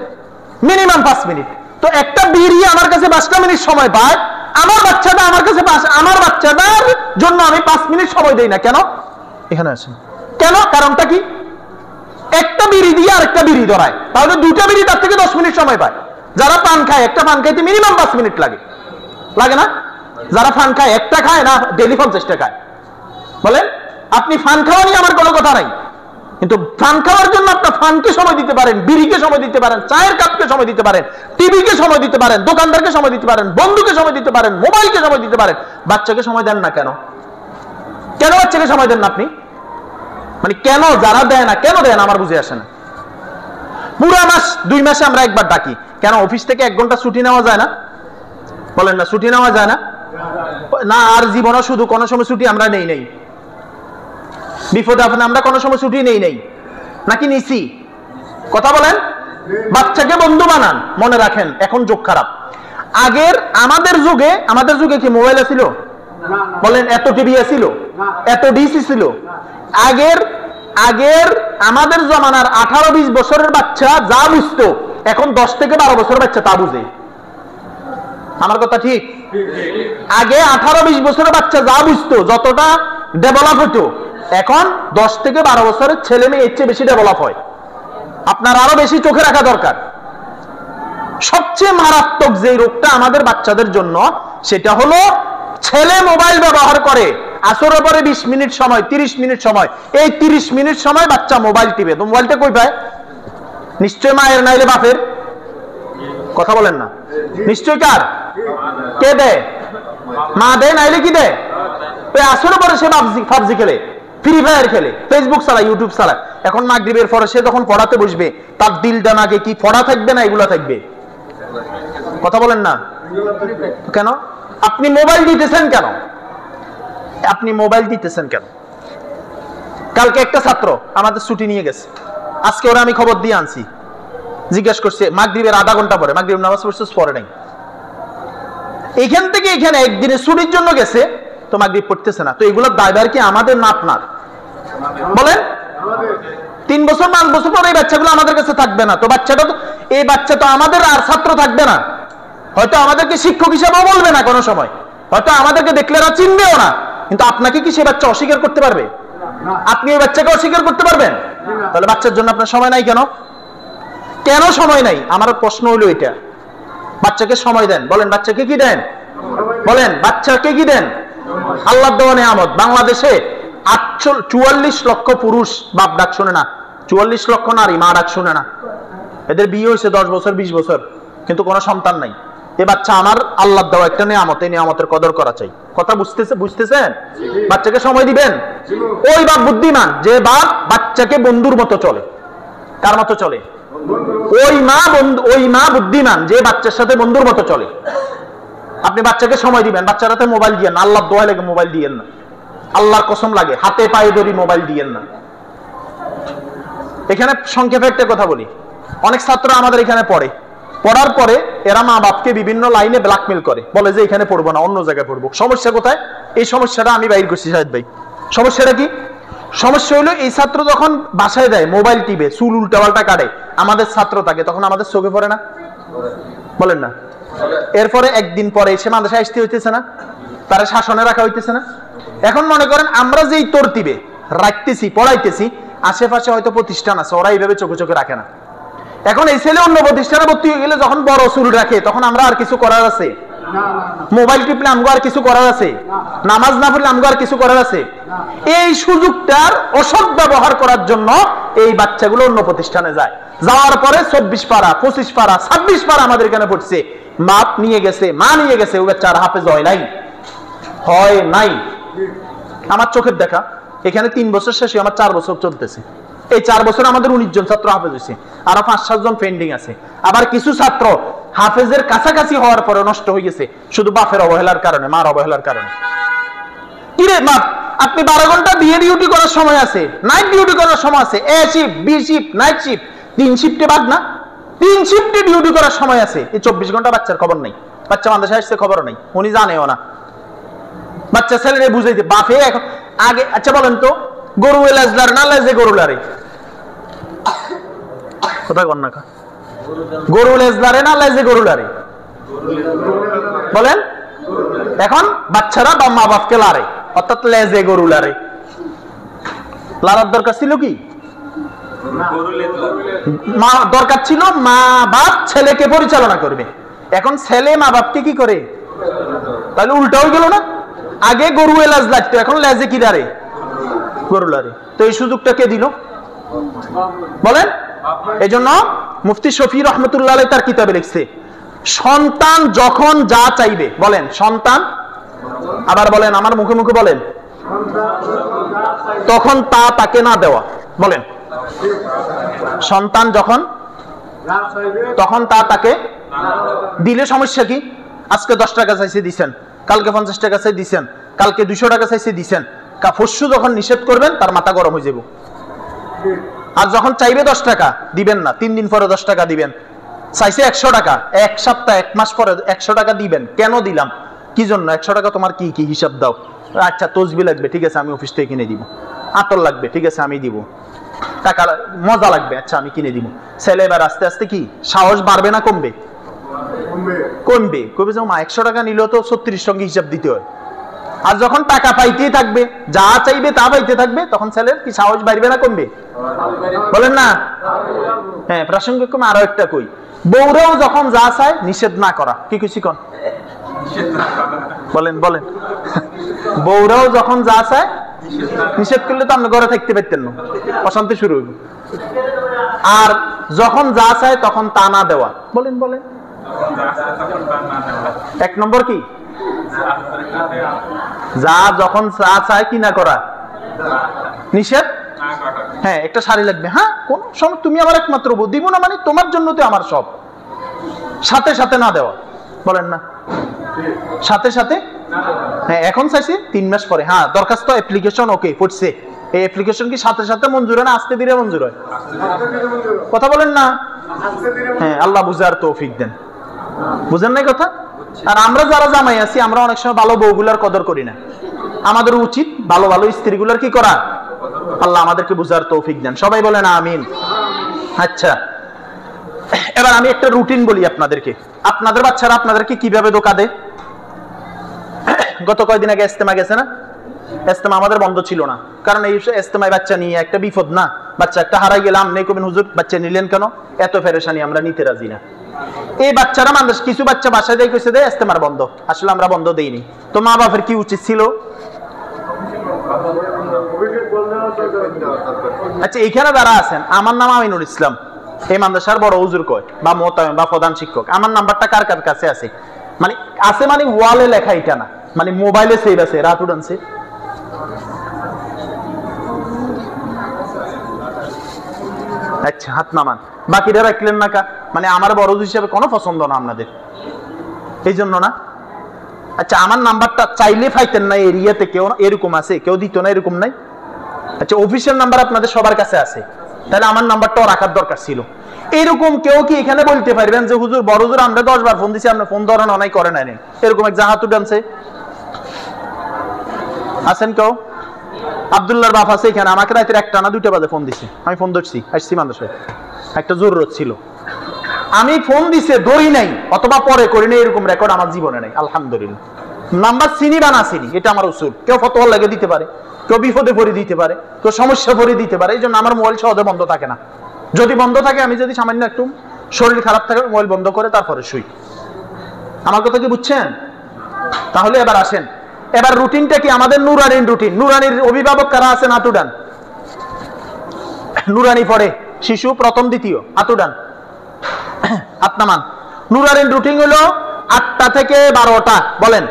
মিনিমাম 5 মিনিট। তো একটা বিড়ি আমার কাছে 5টা মিনিট সময় পায়, আমার বাচ্চাটা আমার কাছে আমার বাচ্চাটার জন্য আমি 5 মিনিট সময় দেই না। কেন? এখানে আসেন কেন? কারণটা কি? একটা বিড়ি দিয়ে আরেকটা বিড়ি ধরায়, তাহলে 2টা বিড়ি তার থেকে 10 মিনিট সময় পায়। যারা পান খায়, একটা পান খাইতে মিনিমাম 5 মিনিট লাগে, লাগে না? যারা ফান খায়, একটা খায় না ডেলি 50 টা খায়। বলেন, আপনি ফান খাওয়া নিয়ে আমার কোনো কথা নাই, কিন্তু ফান খাওয়ার জন্য আপনার ফানকে সময় দিতে পারেন, বিড়িকে সময় দিতে পারেন, চায়ের কাপকে সময় দিতে পারেন, টিভিকে সময় দিতে পারেন, দোকানদারকে সময় দিতে পারেন, বন্ধুকে সময় দিতে পারেন, মোবাইলকে সময় দিতে পারেন। বাচ্চাকে সময় দেন না কেন? কেন বাচ্চাকে সময় দেন না আপনি? মানে কেন? যারা দেয় না কেন দেন আমার বুঝে আসে না। পুরো মাস 2 মাসে আমরা একবার ডাকি, কেন? অফিস থেকে 1 ঘন্টা ছুটি নেওয়া যায় না? বলেন না, ছুটি নেওয়া যায় না? না, আর জীবনে শুধু কোনো সময় ছুটি আমরা নেই নাই, বিপদে আপনি আমরা কোনো সময় ছুটি নেই নাই নাকি নিছি? কথা বলেন। বাচ্চাকে বন্ধু বানান। মনে রাখেন, এখন যুগ খারাপ। আমাদের যুগে কি মোবাইল ছিল? বলেন, এত টিভি ছিল, এত ডিসি ছিল? আগের আমাদের জমানার 18-20 বছরের বাচ্চা যা বুঝতো, এখন 10 থেকে 12 বছরের বাচ্চা তা বুঝে। আমার কথা ঠিক? আগে 18-20 বছরের বাচ্চা যা বুঝতো, যতটা ডেভেলপ হতো, এখন 10 থেকে 12 বছরের ছেলে মেয়ে এর চেয়ে বেশি ডেভেলপ হয়। আপনার আরো বেশি চোখে রাখা দরকার। সবচেয়ে মারাত্মক যে রোগটা আমাদের বাচ্চাদের জন্য, সেটা হলো ছেলে মোবাইল ব্যবহার করে আসরের পরে 20 মিনিট সময়, 30 মিনিট সময়। এই 30 মিনিট সময় বাচ্চা মোবাইল টিপে। তো মোবাইলটা কই পায়? নিশ্চয় মায়ের, নাইলে বাপের। কথা বলেন না, নিশ্চয় কার? কে দেয়? মা দেয়, নাইলে কি দেয়? আসরের পরে সে পাবজি খেলে, ফ্রি ফায়ার খেলে, ফেসবুক চালায়, ইউটিউব চালায়। এখন মাগরিবের পরে সে যখন পড়াতে বসবে, তার দিল দামাগে কি পড়া থাকবে না এগুলা থাকবে? কথা বলেন না কেন? আপনি মোবাইল দিতেছেন কেন? আপনি মোবাইল দিতেছেন কেন? কালকে একটা ছাত্র আমাদের ছুটি নিয়ে গেছে, আজকে ওরা আমি খবর দিয়ে আনছি, জিজ্ঞেস করছে মাগরিবের আধা ঘন্টা পরে, মাগরিব নামাজ পড়ছে, পড়ে নাই। এখান থেকে এখানে একদিনের ছুটির জন্য গেছে, তো মাগরিব পড়তেছে না। তো এগুলোর দায়ভার কি আমাদের না আপনার? বলেন। 3 বছর 5 বছর পরে এই বাচ্চাগুলো আমাদের কাছে থাকবে না, তো বাচ্চাটা তো, এই বাচ্চা তো আমাদের আর ছাত্র থাকবে না। হয়তো আমাদেরকে শিক্ষক হিসাবেও বলবে না কোনো সময়, হয়তো আমাদেরকে দেখলে আর চিনবেও না, কিন্তু আপনাকে কি সে বাচ্চা অস্বীকার করতে পারবে? আপনি এই বাচ্চাকে অস্বীকার করতে পারবেন? তাহলে বাচ্চার জন্য আপনার সময় নাই কেন? কেন সময় নাই? আমার প্রশ্ন হলো এটা। বাচ্চাকে সময় দেন। বলেন, বাচ্চাকে কি দেন? বলেন, বাচ্চাকে কি দেন? আল্লাহর দেওয়া নিয়ামত। বাংলাদেশে 44 লক্ষ পুরুষ বাপ ডাক শোনে না, 44 লক্ষ নারী মা ডাক শোনে না। এদের বিয়ে হয়েছে 10 বছর 20 বছর, কিন্তু কোনো সন্তান নাই। এই বাচ্চা আমার আল্লাহর দেওয়া একটা নিয়ামত, এই নিয়ামতের কদর করা চাই। কথা বুঝতেছেন? বাচ্চাকে সময় দিবেন। ওই বাপ বুদ্ধিমান যে বাপ বাচ্চাকে বন্ধুর মতো চলে। কার মতো চলে? ওই মা বুদ্ধিমান যে বাচ্চার সাথে বন্ধুর মতো চলে। আপনি বাচ্চাকে সময় দিবেন, বাচ্চার হাতে মোবাইল দিয়েন না। আল্লাহর দোয়া লাগে মোবাইল দিয়েন না, আল্লাহর কসম লাগে, হাতে পায়ে ধরি মোবাইল দিয়েন না। এখানে সংক্ষেপে একটা কথা বলি, অনেক ছাত্র আমাদের এখানে পড়ে, পড়ার পরে এরা মা বাপকে বিভিন্ন লাইনে ব্ল্যাকমেল করে, বলে যে এখানে পড়বো না, অন্য জায়গায় পড়বো। সমস্যা কোথায়? এই সমস্যাটা আমি বাইর করছি শাহেদ ভাই। সমস্যাটা কি? সমস্যা হলো এই ছাত্র যখন বাসায় দেয়, মোবাইল টিপে, চুল উল্টাপাল্টা কাটে, আমাদের ছাত্র থাকে, তখন আমাদের চোখে পড়ে না? বলেন না। এরপরে একদিন পরে এসে মাদ্রাসায় আসতে হইতেছে না, তারা শাসনে রাখা হইতেছে না। এখন মনে করেন আমরা যেই তরতিবে রাখতেছি, পড়াইতেছি, আশেপাশে হয়তো প্রতিষ্ঠান আছে, ওরা এইভাবে চোখে চোখে রাখে না। এখন এই ছেলে অন্য প্রতিষ্ঠানে ভর্তি হয়ে গেলে যখন বড় চুল রাখে, তখন আমরা আর কিছু করার আছে? মোবাইল টিপলে আমগো আর কিছু করার আছে? নামাজ না পড়লে আমগো আর কিছু করার আছে? এই সুযোগটার অসৎ ব্যবহার করার জন্য এই বাচ্চাগুলো অন্য প্রতিষ্ঠানে যায়। যাওয়ার পরে 24 পারা, 25 পারা, 26 পারা আমাদের এখানে পড়ছে, বাপ নিয়ে গেছে, মা নিয়ে গেছে, ওই বাচ্চা আর হাফেজ হয় নাই। আমার চোখের দেখা, এখানে 3 বছর শেষে আমার 4 বছর চলতেছে। এই 4 বছর আমাদের 19 জন ছাত্র হাফেজ হয়েছে, আরো 5-7 জন পেন্ডিং আছে। আবার কিছু ছাত্র হাফেজের কাছাকাছি হওয়ার পরে নষ্ট হয়ে গেছে শুধু বাপের অবহেলার কারণে, মার অবহেলার কারণে। কিরে বাপ, আপনি 12 ঘন্টা বিয়ে ডিউটি করার সময় আছে, নাইট ডিউটি করার সময় আছে, A shift, B shift, night shift, 3 শিফটে বাদ না, 3 শিফটে ডিউটি করার সময় আছে। এই 24 ঘন্টা বাচ্চার খবর নেই, বাচ্চা মাদ্রাসায় আসছে খবরও নেই, উনি জানেও না। বাচ্চা ছেলেরে বুঝাইতে বাপে এখন আগে। আচ্ছা বলেন তো, গরু এলাজলার না লাজে গরু লারে? কোথায় কর না, গরু লেজলারে না লাজে গরু লারে? বলেন। এখন বাচ্চারা বা মা বাপকে লারে, অর্থাৎ লেজে গরু লারে। লারার দরকার ছিল কি? মা দরকার ছিল মা বাপ ছেলেকে পরিচালনা করবে। এখন ছেলে মা বাপকে কি করে? তাহলে উল্টা হয়ে গেল না? আগে গরু এলাজ লাগতো, এখন লেজে কি লারে? গরু লারে। তো এই সুযোগটা কে দিল বলেন? এই জন্য মুফতি শফি রহমতুল্লাহ আলাইহি তার কিতাবে লিখছে, সন্তান যখন যা চাইবে, বলেন সন্তান, আবার বলেন আমার মুখে মুখে বলেন, তখন তা তাকে না দেওয়া। বলেন, সন্তান যখন তখন তা তাকে দিলে সমস্যা কি? আজকে 10 টাকা চাইছে দিছেন, কালকে 50 টাকা চাই দিছেন, কালকে 200 টাকা চাইছে দিছেন। পরশু যখন নিষেধ করবেন তার মাথা গরম হয়ে যাব। আর যখন চাইবে 10 টাকা দিবেন না, 3 দিন পরে 10 টাকা দিবেন। চাইছে 100 টাকা, 1 সপ্তাহ 1 মাস পরে 100 টাকা দিবেন। কেন দিলাম, কি জন্য? 100 টাকা তোমার কি কি হিসাব দাও। আচ্ছা তসবি লাগবে, ঠিক আছে আমি অফিস থেকে কিনে দিব। আতর লাগবে, ঠিক আছে আমি দিব। টাকা মজা লাগবে, আচ্ছা আমি কিনে দিব। ছেলে এবার আস্তে আস্তে কি সাহস বাড়বে না কমবে? কমবে। কবে যে মা 100 টাকা নিলেও তো 36 সঙ্গে হিসাব দিতে হয়। আর যখন টাকা পাইতেই থাকবে, যা চাইবে তা পাইতে থাকবে, তখন ছেলের কি সাহস বাড়বে না কমবে? বলেন না? হ্যাঁ, প্রাসঙ্গিক আরো একটা কই, বউরাও যখন যা চায় নিষেধ না করা। কি কিছু কন বলেন বলেন। বউরাও যখন যা চায় নিষেধ করলে তো আপনি ঘরে থাকতে পারতেন না, অশান্তি শুরু হইব। আর যখন যা চায় তখন তা না দেওয়া। বলেন বলেন। 1 নম্বর কি? যা যখন যা চায় কি না করা, নিষেধ। হ্যাঁ, একটা শাড়ি লাগবে, হ্যাঁ কোন সময় তুমি আমার একমাত্র বউ, দিব না মানে তোমার জন্য তো আমার সব। সাথে সাথে না দেওয়া। বলেন না? সাথে সাথে। হ্যাঁ, এখন চাইছি 3 মাস পরে। হ্যাঁ, দরখাস্ত অ্যাপ্লিকেশন ওকে পড়ছে, এই অ্যাপ্লিকেশন কি সাথে সাথে মঞ্জুর হয় না আস্তে ধীরে মঞ্জুর হয়? কথা বলেন না? হ্যাঁ, আল্লাহ বুঝার তৌফিক দেন। বুঝেন নাই কথা? আর আমরা যারা জামাই আছি, আমরা অনেক সময় ভালো বউগুলার কদর করি না। আমাদের উচিত ভালো ভালো স্ত্রীগুলার কি করা। আল্লাহ আমাদেরকে বুঝার তৌফিক দেন, সবাই বলেন আমিন। আচ্ছা, এবার আমি একটা রুটিন বলি আপনাদেরকে। আপনাদের বাচ্চারা আপনাদেরকে কিভাবে ধোঁকা দেয়? গত কয়েকদিন আগে ইস্তেমা গেছে না? ইস্তেমা আমাদের বন্ধ ছিল না, কারণ এই ইস্তেমায় বাচ্চা নিয়ে একটা বিপদ না। বাচ্চা একটা হারাই গেলাম, নেই কবেন হুজুর বাচ্চা নিলেন কেন? এত ফেরেশানি আমরা নিতে রাজি না। এই বাচ্চারা মানুষ কিছু বাচ্চা বাসায় দেয় কইছে দেয় ইস্তেমার বন্ধ, আসলে আমরা বন্ধ দেইনি। তো মা বাপের কি উচিত ছিল? আচ্ছা, এইখানে যারা আছেন, আমার নাম আমিনুল ইসলাম, এই মাদ্রাসার বড় হুজুর কয় বা মোহতামিম বা প্রধান শিক্ষক। আমার নাম্বারটা কার কার কাছে আছে? মানে আছে মানে ওয়ালে লেখা, এটা না মানে মোবাইলে সেভ আছে। রাত উড়ানছে। আচ্ছা, হাত নামান। বাকিরা রাখলেন না কা? মানে আমার বড় হিসেবে কোনো পছন্দ না আপনাদের, এই জন্য না? আচ্ছা, আমার নাম্বারটা চাইলে পাইতেন না? এরিয়াতে কেউ এরকম আছে, কেউ দিত না, এরকম নাই? আচ্ছা, অফিসিয়াল নাম্বার আপনাদের সবার কাছে আছে, তাহলে আমার নাম্বারটাও রাখার দরকার ছিল। এরকম কেউ কি এখানে বলতে পারবেন যে হুজুর বড় হুজুর আমরা 10 বার ফোন দিছি, আপনি ফোন ধরেন অনেক করে নাই? এরকম এক জাহাত উঠানছে আছেন কেউ? আব্দুল্লাহর বাপ আছে এখানে, আমাকে রাতের 1টা না 2টা বাজে ফোন দিছে, আমি ফোন ধরছি, আসছি মাদ্রাসায়, একটা জরুরত ছিল, আমি ফোন দিছে ধরি নাই অথবা পরে করি নাই, এরকম রেকর্ড আমার জীবনে নাই আলহামদুলিল্লাহ। নাম্বার চিনি বা না চিনি এটা আমার উসুল। কেউ ফতোয়া লাগে দিতে পারে, কেউ বিপদে পড়ে দিতে পারে, কেউ সমস্যা পড়ে দিতে পারে। এই জন্য আমার মোবাইল সহজে বন্ধ থাকে না। যদি বন্ধ থাকে, আমি যদি সামান্য একটু শরীর খারাপ থাকে মোবাইল বন্ধ করে তারপরে শুই। আমার কথা কি বুঝছেন? তাহলে এবার আসেন, এবার রুটিনটা কি আমাদের? নুরানির রুটিন। নুরানির অভিভাবক কারা আছেন? আতুডান। নুরানি পড়ে শিশু প্রথম দ্বিতীয়, আতুডান হাত নামান। নুরানির রুটিন হলো 8টা থেকে 12টা। বলেন,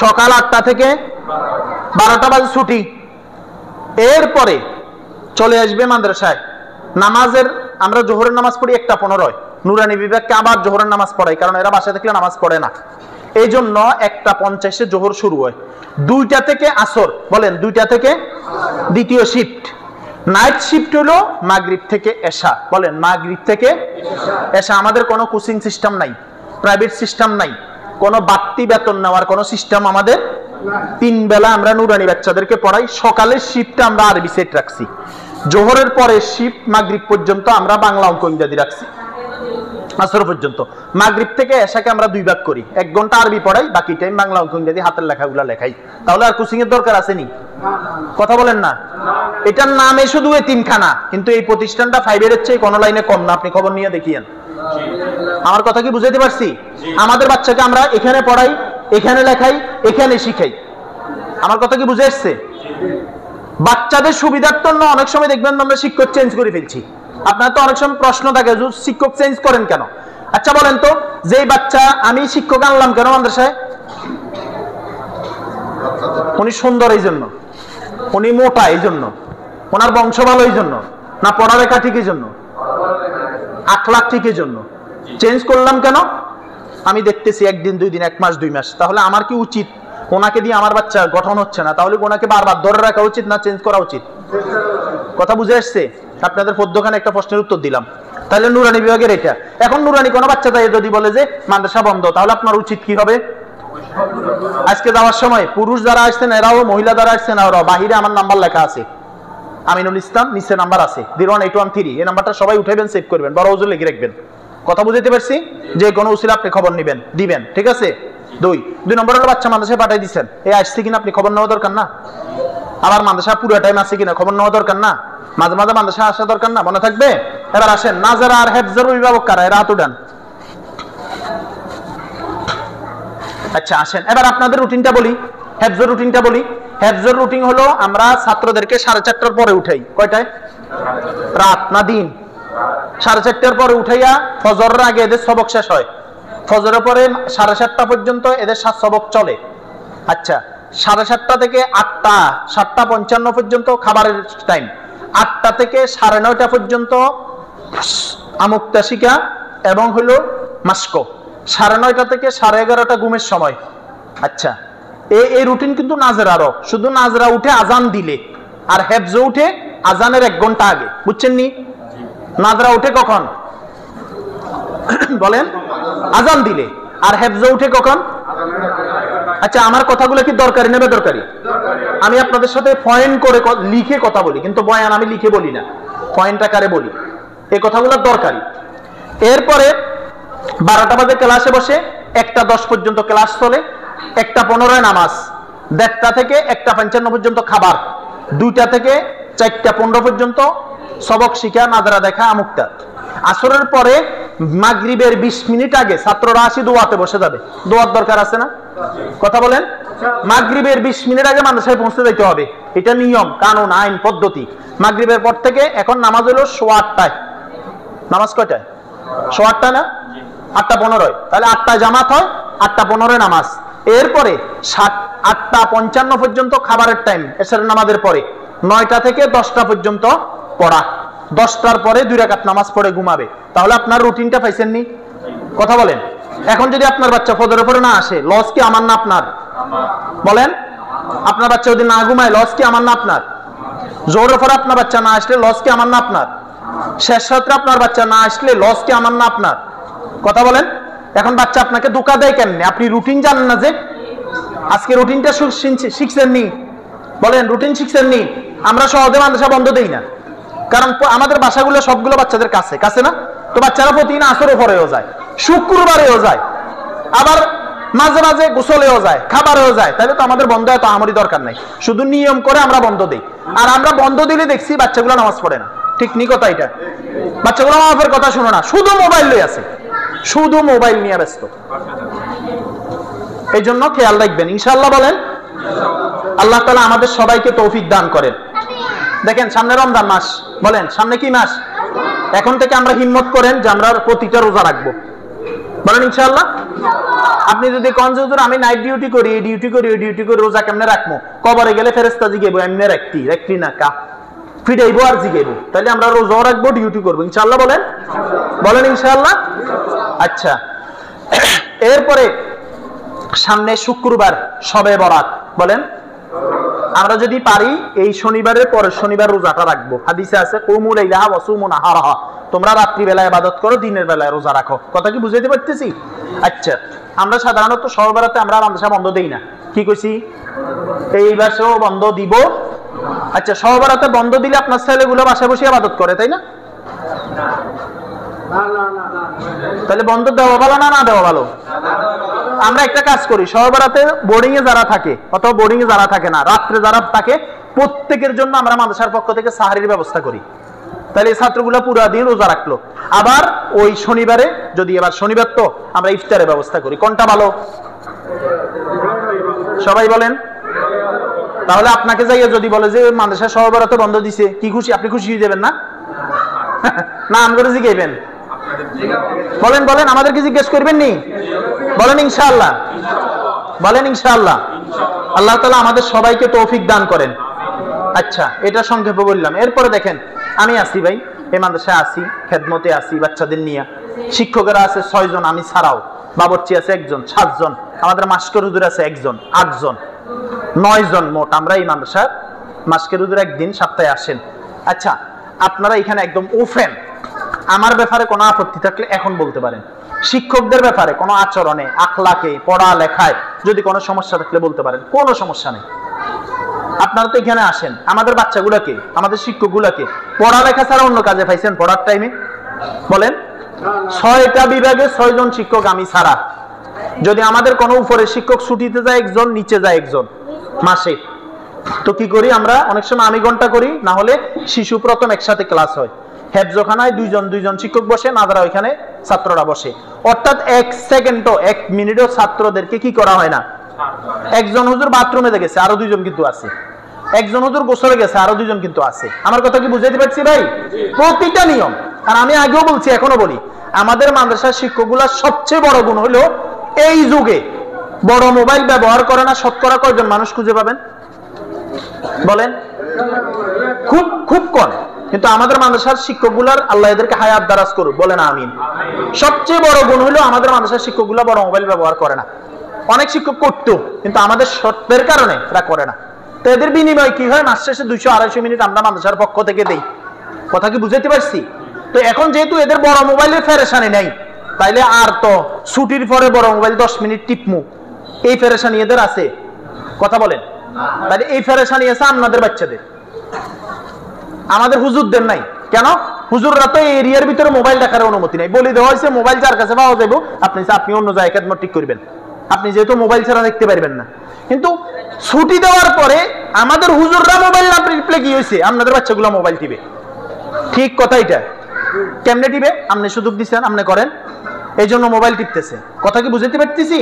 সকাল 8টা থেকে 12টা বাজে ছুটি। এরপরে চলে আসবে মাদ্রাসায়। নামাজের আমরা জোহরের নামাজ পড়ি 1টা 15, নুরানি বিভাগকে আবার জোহরের নামাজ পড়াই, কারণ এরা বাসায় থাকলে নামাজ পড়ে না। এই জন্য 1:50 জোহর শুরু হয়, 2টা থেকে আসর, বলেন 2টা থেকে দ্বিতীয় শিফট। নাইট শিফট হলো মাগরিব থেকে এশা, বলেন মাগরিব থেকে এশা। আমাদের কোনো কোচিং সিস্টেম নাই, প্রাইভেট সিস্টেম নাই, কোনো বাড়তি বেতন নেওয়ার কোনো সিস্টেম আমাদের। 3 বেলা আমরা নুরানি বাচ্চাদেরকে পড়াই। সকালের শিফটটা আমরা আরবি সেট রাখছি, জোহরের পরে শিফট মাগরিব পর্যন্ত আমরা বাংলা অঙ্ক ইংরেজি রাখছি, আসর পর্যন্ত। মাগরিব থেকে এশাকে আমরা 2 ভাগ করি, 1 ঘন্টা আরবি পড়াই, বাকি টাইম বাংলা অঙ্ক ইংরেজি হাতের লেখাগুলা লেখাই। তাহলে আর কোচিং এর দরকার আছে নি? কথা বলেন না। এটার নামে শুধু এতিমখানা, কিন্তু এই প্রতিষ্ঠানটা 5 এর চেয়ে কোনো লাইনে কম না, আপনি খবর নিয়ে দেখিয়েন। আমার কথা কি বুঝাইতে পারছি? আমাদের বাচ্চাকে আমরা এখানে পড়াই, এখানে লেখাই, এখানে শিখাই। আমার কথা কি বুঝে আসছে? বাচ্চাদের সুবিধার্থে অনেক সময় দেখবেন আমরা শিক্ষক চেঞ্জ করে ফেলছি। আপনার তো অনেক সময় প্রশ্ন থাকে যে শিক্ষক চেঞ্জ করেন কেন? আচ্ছা বলেন তো, যেই বাচ্চা আমি শিক্ষক আনলাম কেন মাদ্রাসায়? উনি সুন্দর এই জন্য, উনি মোটা এই জন্য, ওনার বংশ ভালো এই জন্য, না পড়ালেখা ঠিক এই জন্য, আখলাক ঠিক এই জন্য চেঞ্জ করলাম কেন? আমি দেখতেছি 1 দিন 2 দিন 1 মাস 2 মাস, তাহলে আমার কি উচিত? ওনাকে দিয়ে আমার বাচ্চা গঠন হচ্ছে না, তাহলে ওনাকে বারবার ধরে রাখা উচিত না চেঞ্জ করা উচিত? কথা বুঝে আসছে? আপনাদের পদ্মখানে একটা প্রশ্নের উত্তর দিলাম। তাহলে নুরানি বিভাগের এটা। এখন নুরানি কোনো বাচ্চা তাই যদি বলে যে মাদ্রাসা বন্ধ, তাহলে আপনার উচিত কি হবে? আজকে যাওয়ার সময় পুরুষ যারা আসছেন এরাও, মহিলা যারা আসছেন এরাও, বাহিরে আমার নাম্বার লেখা আছে, আমিনুল ইসলাম, নিচে নাম্বার আছে 01813। এই নাম্বারটা সবাই উঠাইবেন, সেভ করবেন, বড় ওজোর লিখে রাখবেন। কথা বুঝতে পারছি? যে কোনো উসিলা আপনি খবর নেবেন, দিবেন, ঠিক আছে? 2 নম্বর হলো বাচ্চা মাদ্রাসায় পাঠাই দিচ্ছেন, এই আসছে কিনা আপনি খবর নেওয়া দরকার না? আবার মাদ্রাসা পুরো টাইম আছে কিনা খবর নেওয়া দরকার না? মাঝে মাঝে মাদ্রাসা আসা দরকার না? মনে থাকবে? এবার আসেন, নাজারা আর হেফজের অভিভাবক কারা? এরা হাত উঠান। আচ্ছা আসেন, এবার আপনাদের রুটিনটা বলি, হেফজের রুটিনটা বলি। হেফজের রুটিন হলো আমরা ছাত্রদেরকে 4:30টার পরে উঠাই। কয়টায়? রাত না দিন? 4:30টার পরে উঠাইয়া ফজরের আগে এদের সবক শেষ হয়, ফজরের পরে 7:30টা পর্যন্ত এদের সবক চলে। আচ্ছা, 7:30টা থেকে 8টা 7:55 পর্যন্ত খাবারের টাইম, 8টা থেকে 9:30 পর্যন্ত আমুক্তা শিখা এবং হলো মাস্কো, 9:30 থেকে 11:30 ঘুমের সময়। আচ্ছা, এই রুটিন কিন্তু নাজরারও, শুধু নাজরা উঠে আজান দিলে, আর হেফজ উঠে আজানের 1 ঘন্টা আগে, বুঝছেন নি? নাজরা উঠে কখন বলেন? আজান দিলে। আর হেফজ উঠে কখন? আচ্ছা, আমার কথাগুলো কি দরকারি না বেদরকারি? আমি আপনাদের সাথে পয়েন্ট করে লিখে কথা বলি, কিন্তু বয়ান আমি লিখে বলি না, পয়েন্ট আকারে বলি। এই কথাগুলো দরকারি। এরপরে 12টা বাজে ক্লাসে বসে 1:10 পর্যন্ত ক্লাস চলে, 1:15 নামাজ, 1:30 থেকে 1:55 পর্যন্ত খাবার, 2টা থেকে 4:15 পর্যন্ত সবক শিখা, নাজরা দেখা, আমুক্তা। আসরের পরে মাগরিবের 20 মিনিট আগে ছাত্ররা আসি দোয়াতে বসে যাবে। দোয়ার দরকার আছে না? কথা বলেন। মাগরিবের 20 মিনিট আগে মাদ্রাসায় পৌঁছে যেতে হবে, এটা নিয়ম, কানুন, আইন, পদ্ধতি। মাগরিবের পর থেকে এখন নামাজ হলো 8:15। নামাজ কয়টায়? 8:15 না? 8:15। তাহলে 8টায় জামাত হয়, 8:15 নামাজ। এরপরে 8:55 পর্যন্ত খাবারের টাইম, এশারের নামাজের পরে 9টা থেকে 10টা পর্যন্ত পড়া, 10টার পরে 2 রাকাত নামাজ পড়ে ঘুমাবে। তাহলে আপনার রুটিনটা পাইছেন নি? কথা বলেন। এখন যদি আপনার বাচ্চা ফজরের পরে না আসে, লস কি আমার না আপনার? বলেন। আপনার বাচ্চা যদি না ঘুমায়, লস কি আমার না আপনার? জোহরের পরে আপনার বাচ্চা না আসলে লস কি আমার না আপনার? শেষ রাত্রে আপনার বাচ্চা না আসলে লস কি আমার না আপনার? কথা বলেন। এখন বাচ্চা আপনাকে ধোঁকা দেয় কেমনে? আপনি রুটিন জানেন না যে? আজকে রুটিনটা শিখছেন নি? বলেন, রুটিন শিখছেন নি? আমরা সহজে মাদ্রাসা বন্ধ দেই না, কারণ আমাদের বাসাগুলো সবগুলো বাচ্চাদের কাছে কাছে না, তো বাচ্চারা প্রতিদিন আসরের পরেও যায়, শুক্রবারেও যায়, আবার মাঝে মাঝে গোসলেও যায়, খাবারেও যায়। তাহলে তো আমাদের বন্ধ হয়, তো আমারই দরকার নাই, শুধু নিয়ম করে আমরা বন্ধ দিই। আর আমরা বন্ধ দিলে দেখছি বাচ্চাগুলো নামাজ পড়ে না। ঠিক নি কথা? এটা বাচ্চাগুলো মাফের কথা শুনো না, শুধু মোবাইল নিয়ে আছে, শুধু মোবাইল নিয়ে ব্যস্ত। এই জন্য খেয়াল রাখবেন ইনশাআল্লাহ। বলেন আল্লাহ তাআলা আমাদের সবাইকে তৌফিক দান করেন। দেখেন সামনে রমজান মাস, বলেন সামনে কি মাস? এখন থেকে আমরা হিম্মত করেন যে আমরা প্রতিটা রোজা রাখবো, বলেন ইনশাআল্লাহ। আপনি যদি কোন হুজুর আমি নাইট ডিউটি করি, এই ডিউটি করি, ওই ডিউটি করি, রোজা কেমনে রাখবো? কবরে গেলে ফেরেশতা জিজ্ঞাসা এমনি রাখতি না কা? ফিরাইবো আর জিগাইবো। তাহলে আমরা রোজাও রাখবো, ডিউটি করবো ইনশাআল্লাহ। বলেন বলেন ইনশাআল্লাহ। আচ্ছা, এরপরে সামনে শুক্রবার শবে বরাত, বলেন আমরা যদি পারি এই শনিবারের পরের শনিবার রোজাটা রাখবো। হাদিসে আছে কুমু লাইলাহা ওয়া সুমু নাহারাহা, তোমরা রাত্রি বেলায় ইবাদত করো, দিনের বেলায় রোজা রাখো। কথা কি বুঝাইতে পারতেছি? আচ্ছা, আমরা সাধারণত শবে বরাতে আমরা মাদ্রাসা বন্ধ দেই না, কি কইছি? এইবার সেও বন্ধ দিব। আচ্ছা, শবে বরাতে বন্ধ দিলে আপনার ছেলেগুলো বাসায় বসে ইবাদত করে, তাই না? তাহলে বন্ধ দেওয়া ভালো না না দেওয়া ভালো? আমরা একটা কাজ করি, শবে বরাতে বোর্ডিং এ যারা থাকে অথবা বোর্ডিং এ যারা থাকে না, রাত্রে যারা থাকে, প্রত্যেকের জন্য আমরা মাদ্রাসার পক্ষ থেকে সাহারির ব্যবস্থা করি। তাহলে এই ছাত্রগুলো পুরো দিন রোজা রাখলো। আবার ওই শনিবারে, যদি এবার শনিবার তো আমরা ইফতারের ব্যবস্থা করি। কোনটা ভালো সবাই বলেন? তাহলে আপনাকে যাইয়ে যদি বলে যে মাদ্রাসা শবে বরাতে বন্ধ দিছে, কি খুশি? আপনি খুশি হয়ে যাবেন না? না আমগরে জিগাইবেন? বলেন বলেন, আমাদেরকে জিজ্ঞেস করবেন নি? বলেন ইনশাআল্লাহ। বলেন ইনশাআল্লাহ। আল্লাহ তাআলা আমাদের সবাইকে তৌফিক দান করেন। আচ্ছা, এটা সংক্ষেপে বললাম। এরপরে দেখেন, আমি আসি ভাই, এই মাদ্রাসায় আসি, খেদমতে আসি বাচ্চাদের নিয়ে। শিক্ষকেরা আছে 6 জন, আমি ছাড়াও। বাবরচি আছে 1 জন, 7 জন। আমাদের মাস্টার হুজুর আছে 1 জন, 8 জন, 9 জন মোট। আমরা এই মাদ্রাসার মাস্টার হুজুর একদিন সপ্তাহে আসেন। আচ্ছা, আপনারা এখানে একদম ওপেন, আমার ব্যাপারে কোনো আপত্তি থাকলে এখন বলতে পারেন। শিক্ষকদের ব্যাপারে কোনো আচরণে, আখলাকে, পড়া লেখায় যদি কোনো সমস্যা থাকলে বলতে পারেন, কোনো সমস্যা নেই। আপনারা তো এখানে আসেন, আমাদের বাচ্চাগুলোকে, আমাদের শিক্ষকগুলোকে পড়ালেখা ছাড়া অন্য কাজে পাইছেন পড়ার টাইমে? বলেন। 6টা বিভাগে 6 জন শিক্ষক আমি ছাড়া। যদি আমাদের কোনো উপরে শিক্ষক ছুটিতে যায় 1 জন, নিচে যায় 1 জন মাসে, তো কি করি আমরা? অনেক সময় আমি ঘন্টা করি, না হলে শিশু প্রথম একসাথে ক্লাস হয়। হেফজখানায় 2 জন শিক্ষক বসে, নাদারা ওইখানে ছাত্ররা বসে। অর্থাৎ 1 সেকেন্ডও 1 মিনিটও ছাত্রদেরকে কি করা হয় না। 1 জন হুজুর বাথরুমে গেছে, আরো 2 জন কিন্তু আছে। 1 জন হুজুর গোসলে গেছে, আরো 2 জন কিন্তু আছে। আমার কথা কি বুঝাইতে পারছি ভাই? প্রতিটা নিয়ম। আর আমি আগেও বলছি, এখনো বলি, আমাদের মাদ্রাসার শিক্ষকগুলোর সবচেয়ে বড় গুণ হলো এই যুগে বড় মোবাইল ব্যবহার করে না শতকরা কয়জন মানুষ খুঁজে পাবেন? বলেন। খুব খুব কম। কিন্তু আমাদের মাদ্রাসার শিক্ষকগুলার আল্লাহ এদেরকে হায়াত দারাজ করুক, বলেন আমিন। সবচেয়ে বড় গুণ হলো আমাদের মাদ্রাসার শিক্ষকগুলা বড় মোবাইল ব্যবহার করে না। অনেক শিক্ষক করতো, কিন্তু আমাদের শর্তের কারণে এরা করে না। তো এদের বিনিময় কি হয়? মাস শেষে 200-250 মিনিট আমরা মাদ্রাসার পক্ষ থেকে দেই। কথা কি বুঝাইতে পারছি? তো এখন যেহেতু এদের বড় মোবাইলের ফেরেশানি নাই, তাইলে আর তো ছুটির পরে বড় মোবাইল 10 মিনিট টিপমু, এই ফেরেশানি এদের আছে? কথা বলেন। তাহলে এই ফেরেশানি আছে আপনাদের বাচ্চাদের, আমাদের হুজুরদের নাই। কেন? হুজুররা তো এই এরিয়ার ভিতরে মোবাইল দেখার অনুমতি নাই। বলে দেওয়া হয়েছে মোবাইল যার কাছে পাওয়া যাবে আপনি অন্য জায়গায় খেদমত ঠিক করবেন, আপনি যেহেতু মোবাইল ছাড়া দেখতে পারবেন না। কিন্তু ছুটি দেওয়ার পরে আমাদের হুজুররা মোবাইল না টিপলে কি হয়েছে? আপনাদের বাচ্চাগুলো মোবাইল টিপে। ঠিক কথা এটা। কেমনে টিপে? আপনি সুযোগ দিচ্ছেন, আপনি করেন, এই জন্য মোবাইল টিপতেছে। কথা কি বুঝতে পারতেছি?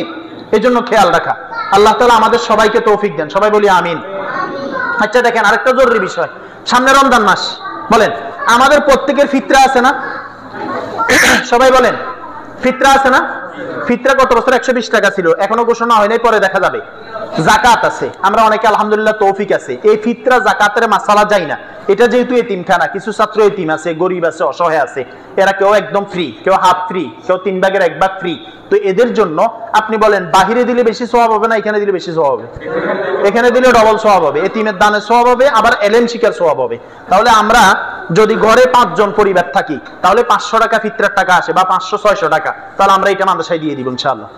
এই জন্য খেয়াল রাখা। আল্লাহ তাআলা আমাদের সবাইকে তৌফিক দেন, সবাই বলি আমিন। আচ্ছা দেখেন, আরেকটা জরুরি বিষয়, সামনে রমজান মাস। বলেন, আমাদের প্রত্যেকের ফিতরা আছে না? সবাই বলেন, ফিতরা আছে না? ফিতরা গত বছর 120 টাকা ছিল, এখনো ঘোষণা হয় নাই, পরে দেখা যাবে। যাকাত আছে, আমরা অনেকে আলহামদুলিল্লাহ তৌফিক আছে। এই ফিতরা যাকাতের মাসালা যাই না। এটা যেহেতু এতিমখানা, কিছু ছাত্র এতিম আছে, গরিব আছে, অসহায় আছে, এরা কেউ একদম ফ্রি, কেউ হাফ ফ্রি, কেউ 3 ভাগের 1 ভাগ ফ্রি। তো এদের জন্য আপনি বলেন, বাহিরে দিলে বেশি সওয়াব হবে না এখানে দিলে বেশি সওয়াব হবে? এখানে দিলে ডবল সওয়াব হবে, এতিমের দানের সওয়াব হবে, আবার এলেম শিকার সওয়াব হবে। তাহলে আমরা যদি ঘরে 5 জন পরিবার থাকি, তাহলে 500 টাকা ফিতরার টাকা আসে, বা 500-600 টাকা, তাহলে আমরা এটা মাদ্রাসায় দিয়ে দিব ইনশাআল্লাহ।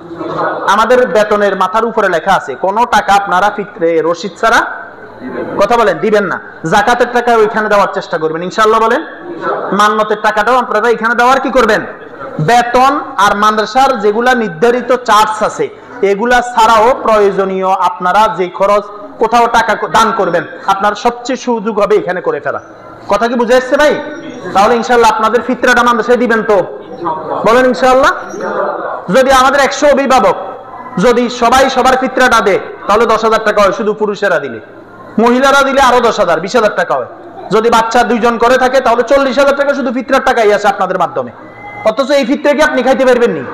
আমাদের বেতনের মাথার উপরে লেখা আছে, কোনো টাকা আপনারা ফিতরে রশিদ ছাড়া, কথা বলেন, দিবেন না। যাকাতের টাকা ওইখানে দেওয়ার চেষ্টা করবেন ইনশাআল্লাহ। বলেন। মান্নতের টাকাটাও আপনারা এখানে দেওয়ার কি করবেন? বেতন আর মাদ্রাসার যেগুলা নির্ধারিত চার্জ আছে, এগুলা ছাড়াও প্রয়োজনীয় আপনারা যে খরচ কোথাও টাকা দান করবেন, আপনার সবচেয়ে সুযোগ হবে এখানে করে ফেলা। কথা কি বুঝে আসছে ভাই? তাহলে ইনশাআল্লাহ আপনাদের ফিতরাটা মাদ্রাসায় দিবেন তো? বলেন ইনশাআল্লাহ। যদি আমাদের 100 অভিভাবক যদি সবাই সবার ফিতরাটা দেয়, তাহলে 10,000 টাকা হয় শুধু পুরুষেরা দিলে। মহিলারা দিলে আরো 10,000, 20,000 টাকা হয়। যদি বাচ্চা 2 জন করে থাকে, তাহলে 40,000 টাকা শুধু ফিতরার টাকাই আসে আপনাদের মাধ্যমে। অথচ এই ফিতরা কি আপনি খাইতে পারবেন নি?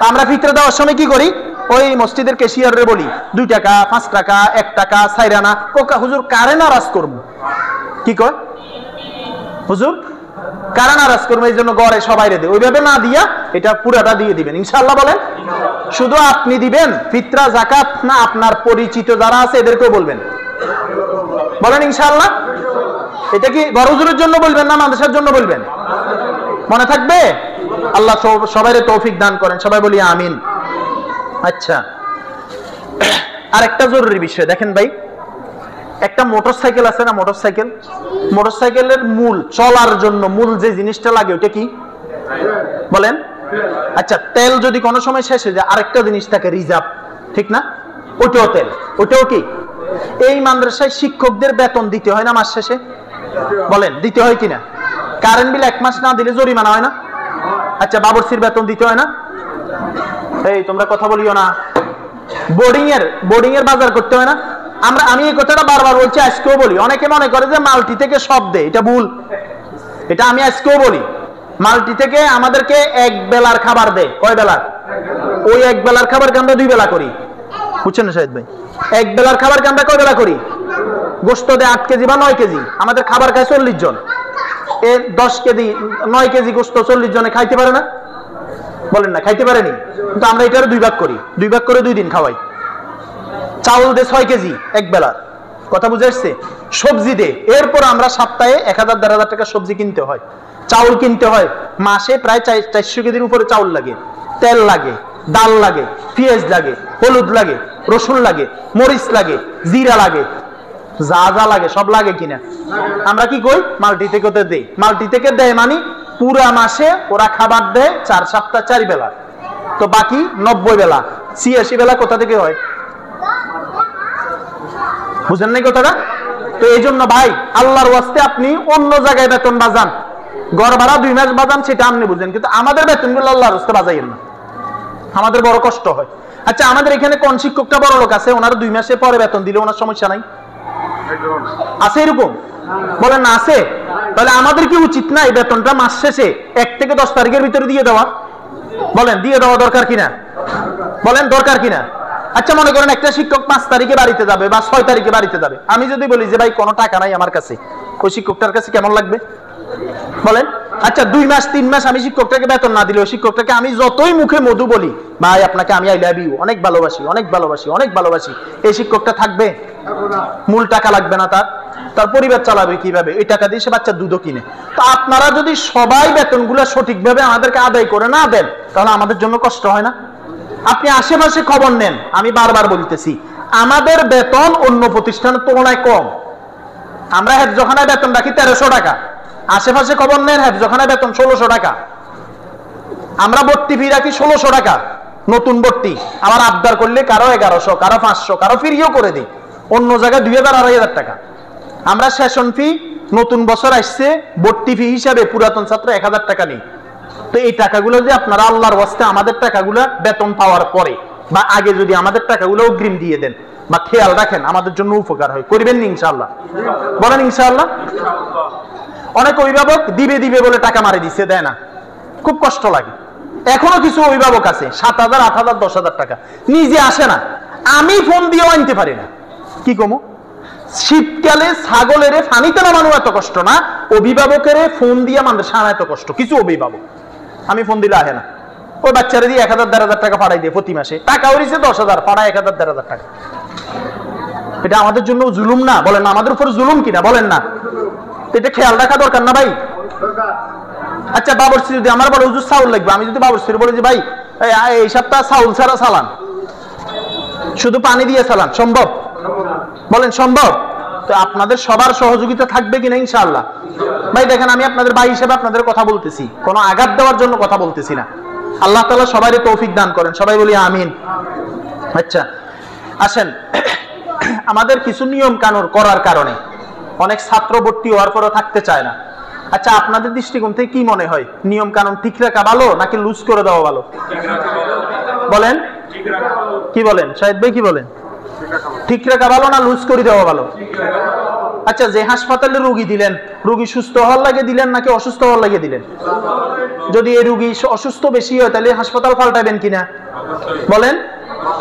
আমরা ফিতরা দেওয়ার সময় কি করি? ওই মসজিদের ক্যাশিয়ারে বলি 2 টাকা, 5 টাকা, 1 টাকা, 4 আনা। ও হুজুর কারে নারাজ করবো? কি কয়? হুজুর কারা নারাজ করবো এই জন্য গড়ে সবাই রে দে, ওইভাবে না দিয়া এটা পুরাটা দিয়ে দিবেন ইনশাআল্লাহ বলেন। শুধু আপনি দিবেন ফিতরা যাকাত না আপনার পরিচিত যারা আছে এদেরকেও বলবেন? বলেন ইনশাআল্লাহ। এটা কি বড় হুজুরের জন্য বলবেন না মাদ্রাসার জন্য বলবেন? মনে থাকবে? আল্লাহ সবাইরে তৌফিক দান করেন, সবাই বলি আমিন। আচ্ছা, আরেকটা জরুরি বিষয় দেখেন ভাই, একটা মোটরসাইকেল আছে না, মোটরসাইকেলের মূল চলার জন্য মূল যে জিনিসটা লাগে ওটা কি বলেন? আচ্ছা, তেল যদি কোনো সময় শেষ হয়ে যায় আরেকটা জিনিস থাকে রিজার্ভ, ঠিক না? ওটাও তেল, ওটাও কি? এই মাদ্রাসায় শিক্ষকদের বেতন দিতে হয় না মাস শেষে? বলেন দিতে হয় কিনা? কারেন্ট বিল 1 মাস না দিলে জরিমানা হয় না? আচ্ছা, বাবরসির বেতন দিতে হয় না? এই তোমরা কথা বলিও না। বোর্ডিং এর বাজার করতে হয় না? আমি এই কথাটা বারবার বলছি, আজকেও বলি। অনেকে মনে করে যে মাল্টি থেকে সব দেয়, এটা ভুল। এটা আমি আজকেও বলি, মাল্টি থেকে আমাদেরকে এক বেলার খাবার দেয়। কয় বেলার? ওই এক বেলার খাবারকে আমরা 2 বেলা করি, বুঝছেন না শাহিদ ভাই? এক বেলার খাবারকে আমরা কয় বেলা করি? গোস্ত দেয় 8 কেজি বা 9 কেজি, আমাদের খাবার খায় 40 জন। 10 কেজি 9 কেজি গোস্ত 40 জনে খাইতে পারে না? বলেন না খাইতে পারেনি? কিন্তু আমরা এটার 2 ভাগ করি, 2 ভাগ করে 2 দিন খাওয়াই। চাউল দে 6 কেজি এক বেলার, কথা বুঝে আসছে? সবজি দে, এরপর আমরা সপ্তাহে 1000-1500 টাকা সবজি কিনতে হয়, চাউল কিনতে হয়। মাসে প্রায় 400 কেজির উপরে চাউল লাগে, তেল লাগে, ডাল লাগে, পেঁয়াজ লাগে, হলুদ লাগে, রসুন লাগে, মরিচ লাগে, জিরা লাগে, যা যা লাগে সব লাগে কিনা? আমরা কি কই? মাল্টি থেকে ওদের দেই। মাল্টি থেকে দেয় মানে পুরা মাসে ওরা খাবার দেয় 4 সপ্তাহ 4 বেলা, তো বাকি 90 বেলা 86 বেলা কোথা থেকে হয়? বুঝেন নাই কথাটা? তো এই জন্য ভাই আল্লাহর ওয়াস্তে আপনি অন্য জায়গায় বেতন বাজান, ঘর ভাড়া 2 মাস বাজান, সেটা আপনি বুঝেন, কিন্তু আমাদের বেতনগুলো আল্লাহর ওয়াস্তে বাজাইয়েন না, আমাদের বড় কষ্ট হয়। আচ্ছা, আমাদের এখানে কোন শিক্ষকটা বড় লোক আছে, ওনার 2 মাসে পরে বেতন দিলে ওনার সমস্যা নাই? আছে এরকম? বলেন না আছে? তাহলে আমাদের কি উচিত না এই বেতনটা মাস শেষে 1 থেকে 10 তারিখের ভিতরে দিয়ে দেওয়া? বলেন দিয়ে দেওয়া দরকার কিনা? বলেন দরকার কিনা? আচ্ছা, মনে করেন একটা শিক্ষক 5 তারিখে বাড়িতে যাবে বা 6 তারিখে বাড়িতে যাবে, আমি যদি বলি যে ভাই কোনো টাকা নাই আমার কাছে, ওই শিক্ষকটার কাছে কেমন লাগবে বলেন? আচ্ছা, 2 মাস 3 মাস আমি শিক্ষকটাকে বেতন না দিলে ওই শিক্ষকটাকে আমি যতই মুখে মধু বলি, ভাই আপনাকে আমি আই লাভ ইউ, অনেক ভালোবাসি, অনেক ভালোবাসি, অনেক ভালোবাসি, এই শিক্ষকটা থাকবে? মূল টাকা লাগবে না তার পরিবার চালাবে কিভাবে? এই টাকা দিয়ে সে বাচ্চার দুধও কিনে। তো আপনারা যদি সবাই বেতনগুলো সঠিকভাবে আমাদেরকে আদায় করে না দেন, তাহলে আমাদের জন্য কষ্ট হয় না? আপনি আশেপাশে খবর নেন, আমি বারবার বলতেছি আমাদের বেতন অন্য প্রতিষ্ঠানের তুলনায় কম। আমরা হেফজখানায় বেতন রাখি 1300 টাকা, আশেপাশে খবর নেন হেফজখানায় বেতন 1600 টাকা। আমরা ভর্তি ফি রাখি 1600 টাকা, নতুন ভর্তি, আবার আবদার করলে কারো 1100, কারো 500, কারো ফ্রিও করে দিই, অন্য জায়গায় 2000-2500 টাকা। আমরা সেশন ফি নতুন বছর আসছে ভর্তি ফি হিসাবে পুরাতন ছাত্র 1000 টাকা নেই। তো এই টাকাগুলো যে আপনারা আল্লাহর ওয়াস্তে আমাদের টাকাগুলো বেতন পাওয়ার পরে বা আগে যদি আমাদের টাকাগুলো অগ্রিম দিয়ে দেন বা খেয়াল রাখেন, আমাদের জন্য উপকার হয়। করবেন নি ইনশাআল্লাহ? বলেন ইনশাআল্লাহ। অনেক অভিভাবক দিবে বলে টাকা মারি দিচ্ছে, দেয় না, খুব কষ্ট লাগে। এখনো কিছু অভিভাবক আছে 7000, 8000, 10000 টাকা নিজে আসে না, আমি ফোন দিয়েও আনতে পারি না। কি কমু? শীতকালে ছাগলের পানিতে নামানো এত কষ্ট না, অভিভাবকের ফোন দিয়ে আমাদের সারা এত কষ্ট। কিছু অভিভাবক আমি ফোন দিলে আহে না, ওই বাচ্চারা দিয়ে 1000-1500 টাকা পাঠাই দিয়ে প্রতি মাসে, টাকা হয়েছে 10,000, পাঠায় 1000-1500 টাকা। এটা আমাদের জন্য জুলুম না? বলেন না, আমাদের উপর জুলুম কিনা? বলেন না, এটা খেয়াল রাখা দরকার না ভাই? আচ্ছা, বাবরসি যদি আমার বলে হুজুর চাউল লাগবে, আমি যদি বাবরসির বলি যে ভাই এই সপ্তাহ চাউল ছাড়া চালান, শুধু পানি দিয়ে চালান, সম্ভব? বলেন সম্ভব? তো আপনাদের সবার সহযোগিতা থাকবে কিনা ইনশাআল্লাহ? ভাই দেখেন, আমি আপনাদের ভাই হিসেবে আপনাদের কথা বলতেছি, কোনো আঘাত দেওয়ার জন্য কথা বলতেছি না। আল্লাহ তাআলা সবাইকে তৌফিক দান করেন, সবাই বলি আমিন। আচ্ছা আসেন, আমাদের কিছু নিয়ম কানুন করার কারণে অনেক ছাত্র ভর্তি হওয়ার পরও থাকতে চায় না। আচ্ছা, আপনাদের দৃষ্টিকোণ থেকে কি মনে হয়, নিয়ম কানুন ঠিক রাখা ভালো নাকি লুজ করে দেওয়া ভালো? বলেন কি বলেন শাহিদ ভাই, কি বলেন? ঠিক রাখা ভালো না লুজ করে দেওয়া ভালো? আচ্ছা, যে হাসপাতালে রোগী দিলেন, রোগী সুস্থ হওয়ার লাগে দিলেন নাকি অসুস্থ হওয়ার লাগে দিলেন? যদি এই রোগী অসুস্থ বেশি হয় তাহলে হাসপাতাল পাল্টাবেন কিনা বলেন?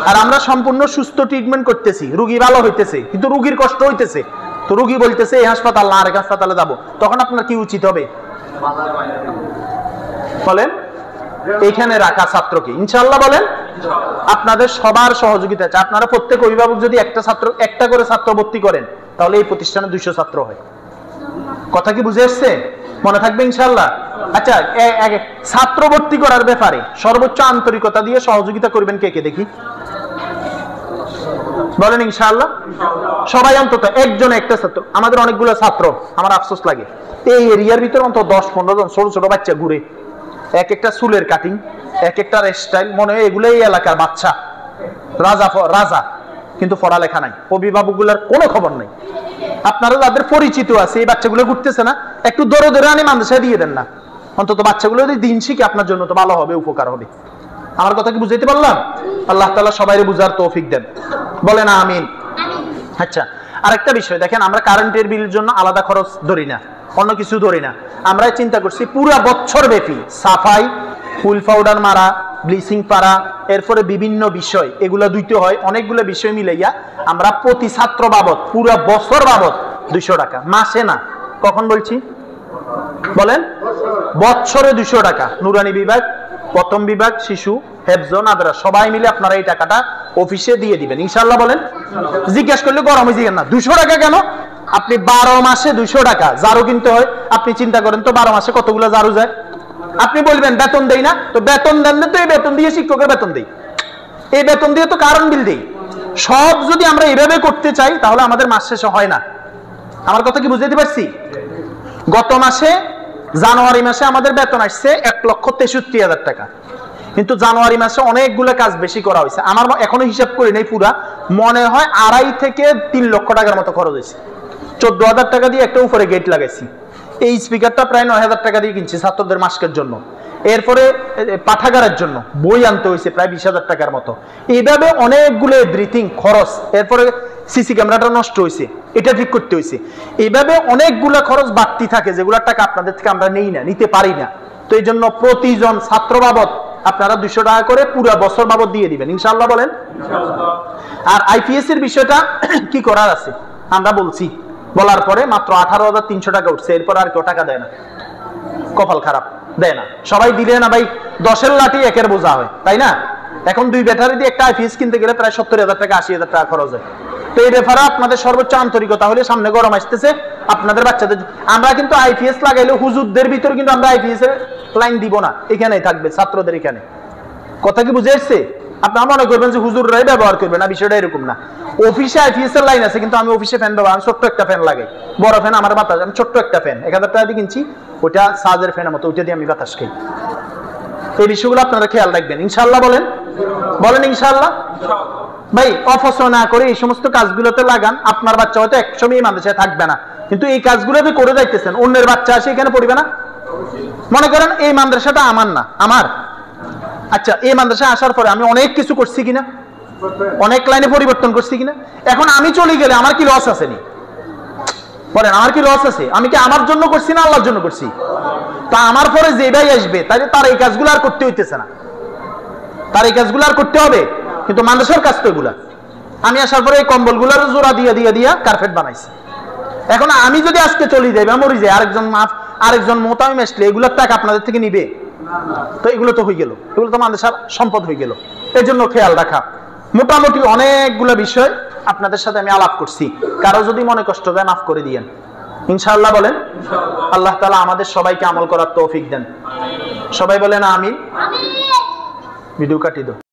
আর আমরা সম্পূর্ণ সুস্থ ট্রিটমেন্ট করতেছি, রোগী ভালো হইতেছে, কিন্তু রোগীর কষ্ট হইতেছে, তো রুগী বলতেছে এই হাসপাতাল না আরেক হাসপাতালে যাবো, তখন আপনার কি উচিত হবে বলেন? এইখানে রাখা ছাত্রকে ইনশাআল্লাহ বলেন আপনাদের সবার সহযোগিতা আছে। আপনারা প্রত্যেক অভিভাবক যদি একটা করে ছাত্র ভর্তি করেন তাহলে এই প্রতিষ্ঠানে 200 ছাত্র হয়। কথা কি বুঝে এসছে? মনে থাকবে ইনশাআল্লাহ। আচ্ছা, ছাত্র ভর্তি করার ব্যাপারে সর্বোচ্চ আন্তরিকতা দিয়ে সহযোগিতা করবেন কে কে দেখি বলেন ইনশাআল্লাহ। সবাই অন্তত একজন একটা ছাত্র। আমাদের অনেকগুলো ছাত্র, আমার আফসোস লাগে এই এরিয়ার ভিতরে অন্তত 10-15 জন ছোট ছোট বাচ্চা ঘুরে, এক একটা চুলের কাটিং, এক একটা স্টাইল, মনে হয় এগুলো এই এলাকার বাচ্চা, রাজা, কিন্তু পড়ালেখা নাই, অভিভাবকগুলোর কোনো খবর নাই। আপনারা যাদের পরিচিত আছে এই বাচ্চাগুলো ঘুরতেছে না, একটু ধরে ধরে আনি মাদ্রাসায় দিয়ে দেন না, অন্তত বাচ্চাগুলো যদি দিন শিখে আপনার জন্য তো ভালো হবে, উপকার হবে। আমার কথা কি বুঝাইতে পারলাম? আল্লাহ তাআলা সবাইরে বুঝার তৌফিক দেন, বলেন আমিন। আচ্ছা, আরেকটা বিষয় দেখেন, আমরা কারেন্টের বিলের জন্য আলাদা খরচ ধরি না, অন্য কিছু ধরি না। আমরা চিন্তা করছি পুরা বছর ব্যাপী সাফাই, ফুল পাউডার মারা, ব্লিচিং পারা, এরপরে বিভিন্ন বিষয় এগুলো দিতে হয়, অনেকগুলো বিষয় মিলাইয়া আমরা প্রতি ছাত্র বাবদ পুরা বছর বাবদ 200 টাকা, মাসে না। কখন বলছি বলেন? বছরে 200 টাকা। নুরানি বিভাগ, প্রথম বিভাগ, শিশু, হেফজ, নাদরা সবাই মিলে আপনারা এই টাকাটা অফিসে দিয়ে দিবেন ইনশাআল্লাহ বলেন। জিজ্ঞেস করলে গরম হয়ে যাবেন না, 200 টাকা কেন? আপনি 12 মাসে 200 টাকা জারু কিনতে হয়। আপনি চিন্তা করেন তো 12 মাসে কতগুলো জারু যায়। আপনি বলবেন বেতন দেই না, তো বেতন দেন না, তো এই বেতন দিয়ে শিক্ষকের বেতন দেই, এই বেতন দিয়ে তো কারণ বিল দেই। সব যদি আমরা এইভাবে করতে চাই তাহলে আমাদের মাস শেষে হয় না। আমার কথা কি বুঝাইতে পারছি? গত মাসে জানুয়ারি মাসে আমাদের বেতন আসছে 1,63,000 টাকা, কিন্তু জানুয়ারি মাসে অনেকগুলো কাজ বেশি করা হয়েছে। আমার এখনো হিসাব করি নাই পুরা, মনে হয় 2.5 থেকে 3 লক্ষ টাকার মতো খরচ হয়েছে। 14,000 টাকা দিয়ে একটা উপরে গেট লাগাইছি, এই স্পিকারটা প্রায় 9,000 টাকা দিয়ে কিনছি ছাত্রদের মাস্কের জন্য। এরপরে পাঠাগারের জন্য বই আনতে হয়েছে প্রায় 20,000 টাকার মতো। এইভাবে অনেকগুলো এভরিথিং খরচ। এরপরে সিসি ক্যামেরাটা নষ্ট হয়েছে, এটা ঠিক করতে হয়েছে। এইভাবে অনেকগুলো খরচ বাড়তি থাকে, যেগুলোর টাকা আপনাদের থেকে আমরা নেই না, নিতে পারি না। তো এই জন্য প্রতিজন ছাত্র বাবদ আপনারা 200 টাকা করে পুরো বছর বাবদ দিয়ে দিবেন ইনশাআল্লাহ বলেন। আর আইপিএস এর বিষয়টা কি করার আছে আমরা বলছি, বলার পরে মাত্র 18,300 টাকা উঠছে, এরপর আর কেউ টাকা দেয় না। কপাল খারাপ, দেয় না। সবাই দিলে না ভাই, 10-এর লাঠি 1-এর বোঝা হয়, তাই না? এখন 2 ব্যাটারি দিয়ে একটা আইপিএস কিনতে গেলে প্রায় 70,000 টাকা 80,000 টাকা খরচ হয়। তো এই ব্যাপারে আপনাদের সর্বোচ্চ আন্তরিকতা হলে, সামনে গরম আসতেছে, আপনাদের বাচ্চাদের আমরা কিন্তু আইপিএস লাগাইলে হুজুরদের ভিতরে কিন্তু আমরা আইপিএস এর লাইন দিব না, এখানেই থাকবে ছাত্রদের এখানে। কথা কি বুঝে এসছে? আপনারা মনে করবেন যে হুজুররাই ব্যবহার করবে না, বিষয়টা এরকম না। অফিসে আইপিএস এর লাইন আছে, কিন্তু আমি অফিসে ফ্যান ব্যবহার, ছোট্ট একটা ফ্যান লাগাই, বড় ফ্যান আমার বাতাস, আমি ছোট্ট একটা ফ্যান 1000 টাকা দিয়ে কিনছি, ওটা সাজের ফ্যানের মতো, ওইটা দিয়ে আমি বাতাস খাই। এই বিষয়গুলো আপনারা খেয়াল রাখবেন ইনশাআল্লাহ বলেন, বলেন ইনশাআল্লাহ। ভাই অপচয় না করে এই সমস্ত কাজগুলোতে লাগান। আপনার বাচ্চা হয়তো একসময় মাদ্রাসায় থাকবে না, কিন্তু এই কাজগুলোতে করে যাইতেছেন, অন্যের বাচ্চা আসে এখানে পড়বে না। মনে করেন এই মাদ্রাসাটা আমার না, আমার, আচ্ছা এই মাদ্রাসা আসার পরে আমি অনেক কিছু করছি কিনা, অনেক লাইনে পরিবর্তন করছি কিনা। এখন আমি চলে গেলে আমার কি লস আছে? নি বলেন, আমার কি লস আছে? আমি কি আমার জন্য করছি না আল্লাহর জন্য করছি? তা আমার পরে যে ভাই আসবে তাহলে তার এই কাজগুলো আর করতে হইতেছে না, তার এই কাজগুলো আর করতে হবে। কিন্তু মাদ্রাসার কাজ তো এগুলা। আমি আসার পরে এই কম্বলগুলোর জোড়া দিয়ে কার্পেট বানাইছি। এখন আমি যদি আজকে চলে যাই বা মরি যাই, আরেকজন মোতামিম আসলে এগুলোর টাকা আপনাদের থেকে নিবে? তো এগুলো তো হয়ে গেল, এগুলো তো মাদ্রাসার সম্পদ হয়ে গেল। এই জন্য খেয়াল রাখা। মোটামুটি অনেকগুলো বিষয় আপনাদের সাথে আমি আলাপ করছি, কারো যদি মনে কষ্ট দেয় মাফ করে দিয়েন ইনশাআল্লাহ বলেন। আল্লাহ তাআলা আমাদের সবাইকে আমল করার তৌফিক দেন, সবাই বলেন আমিন। ভিডিও কাটি দাও।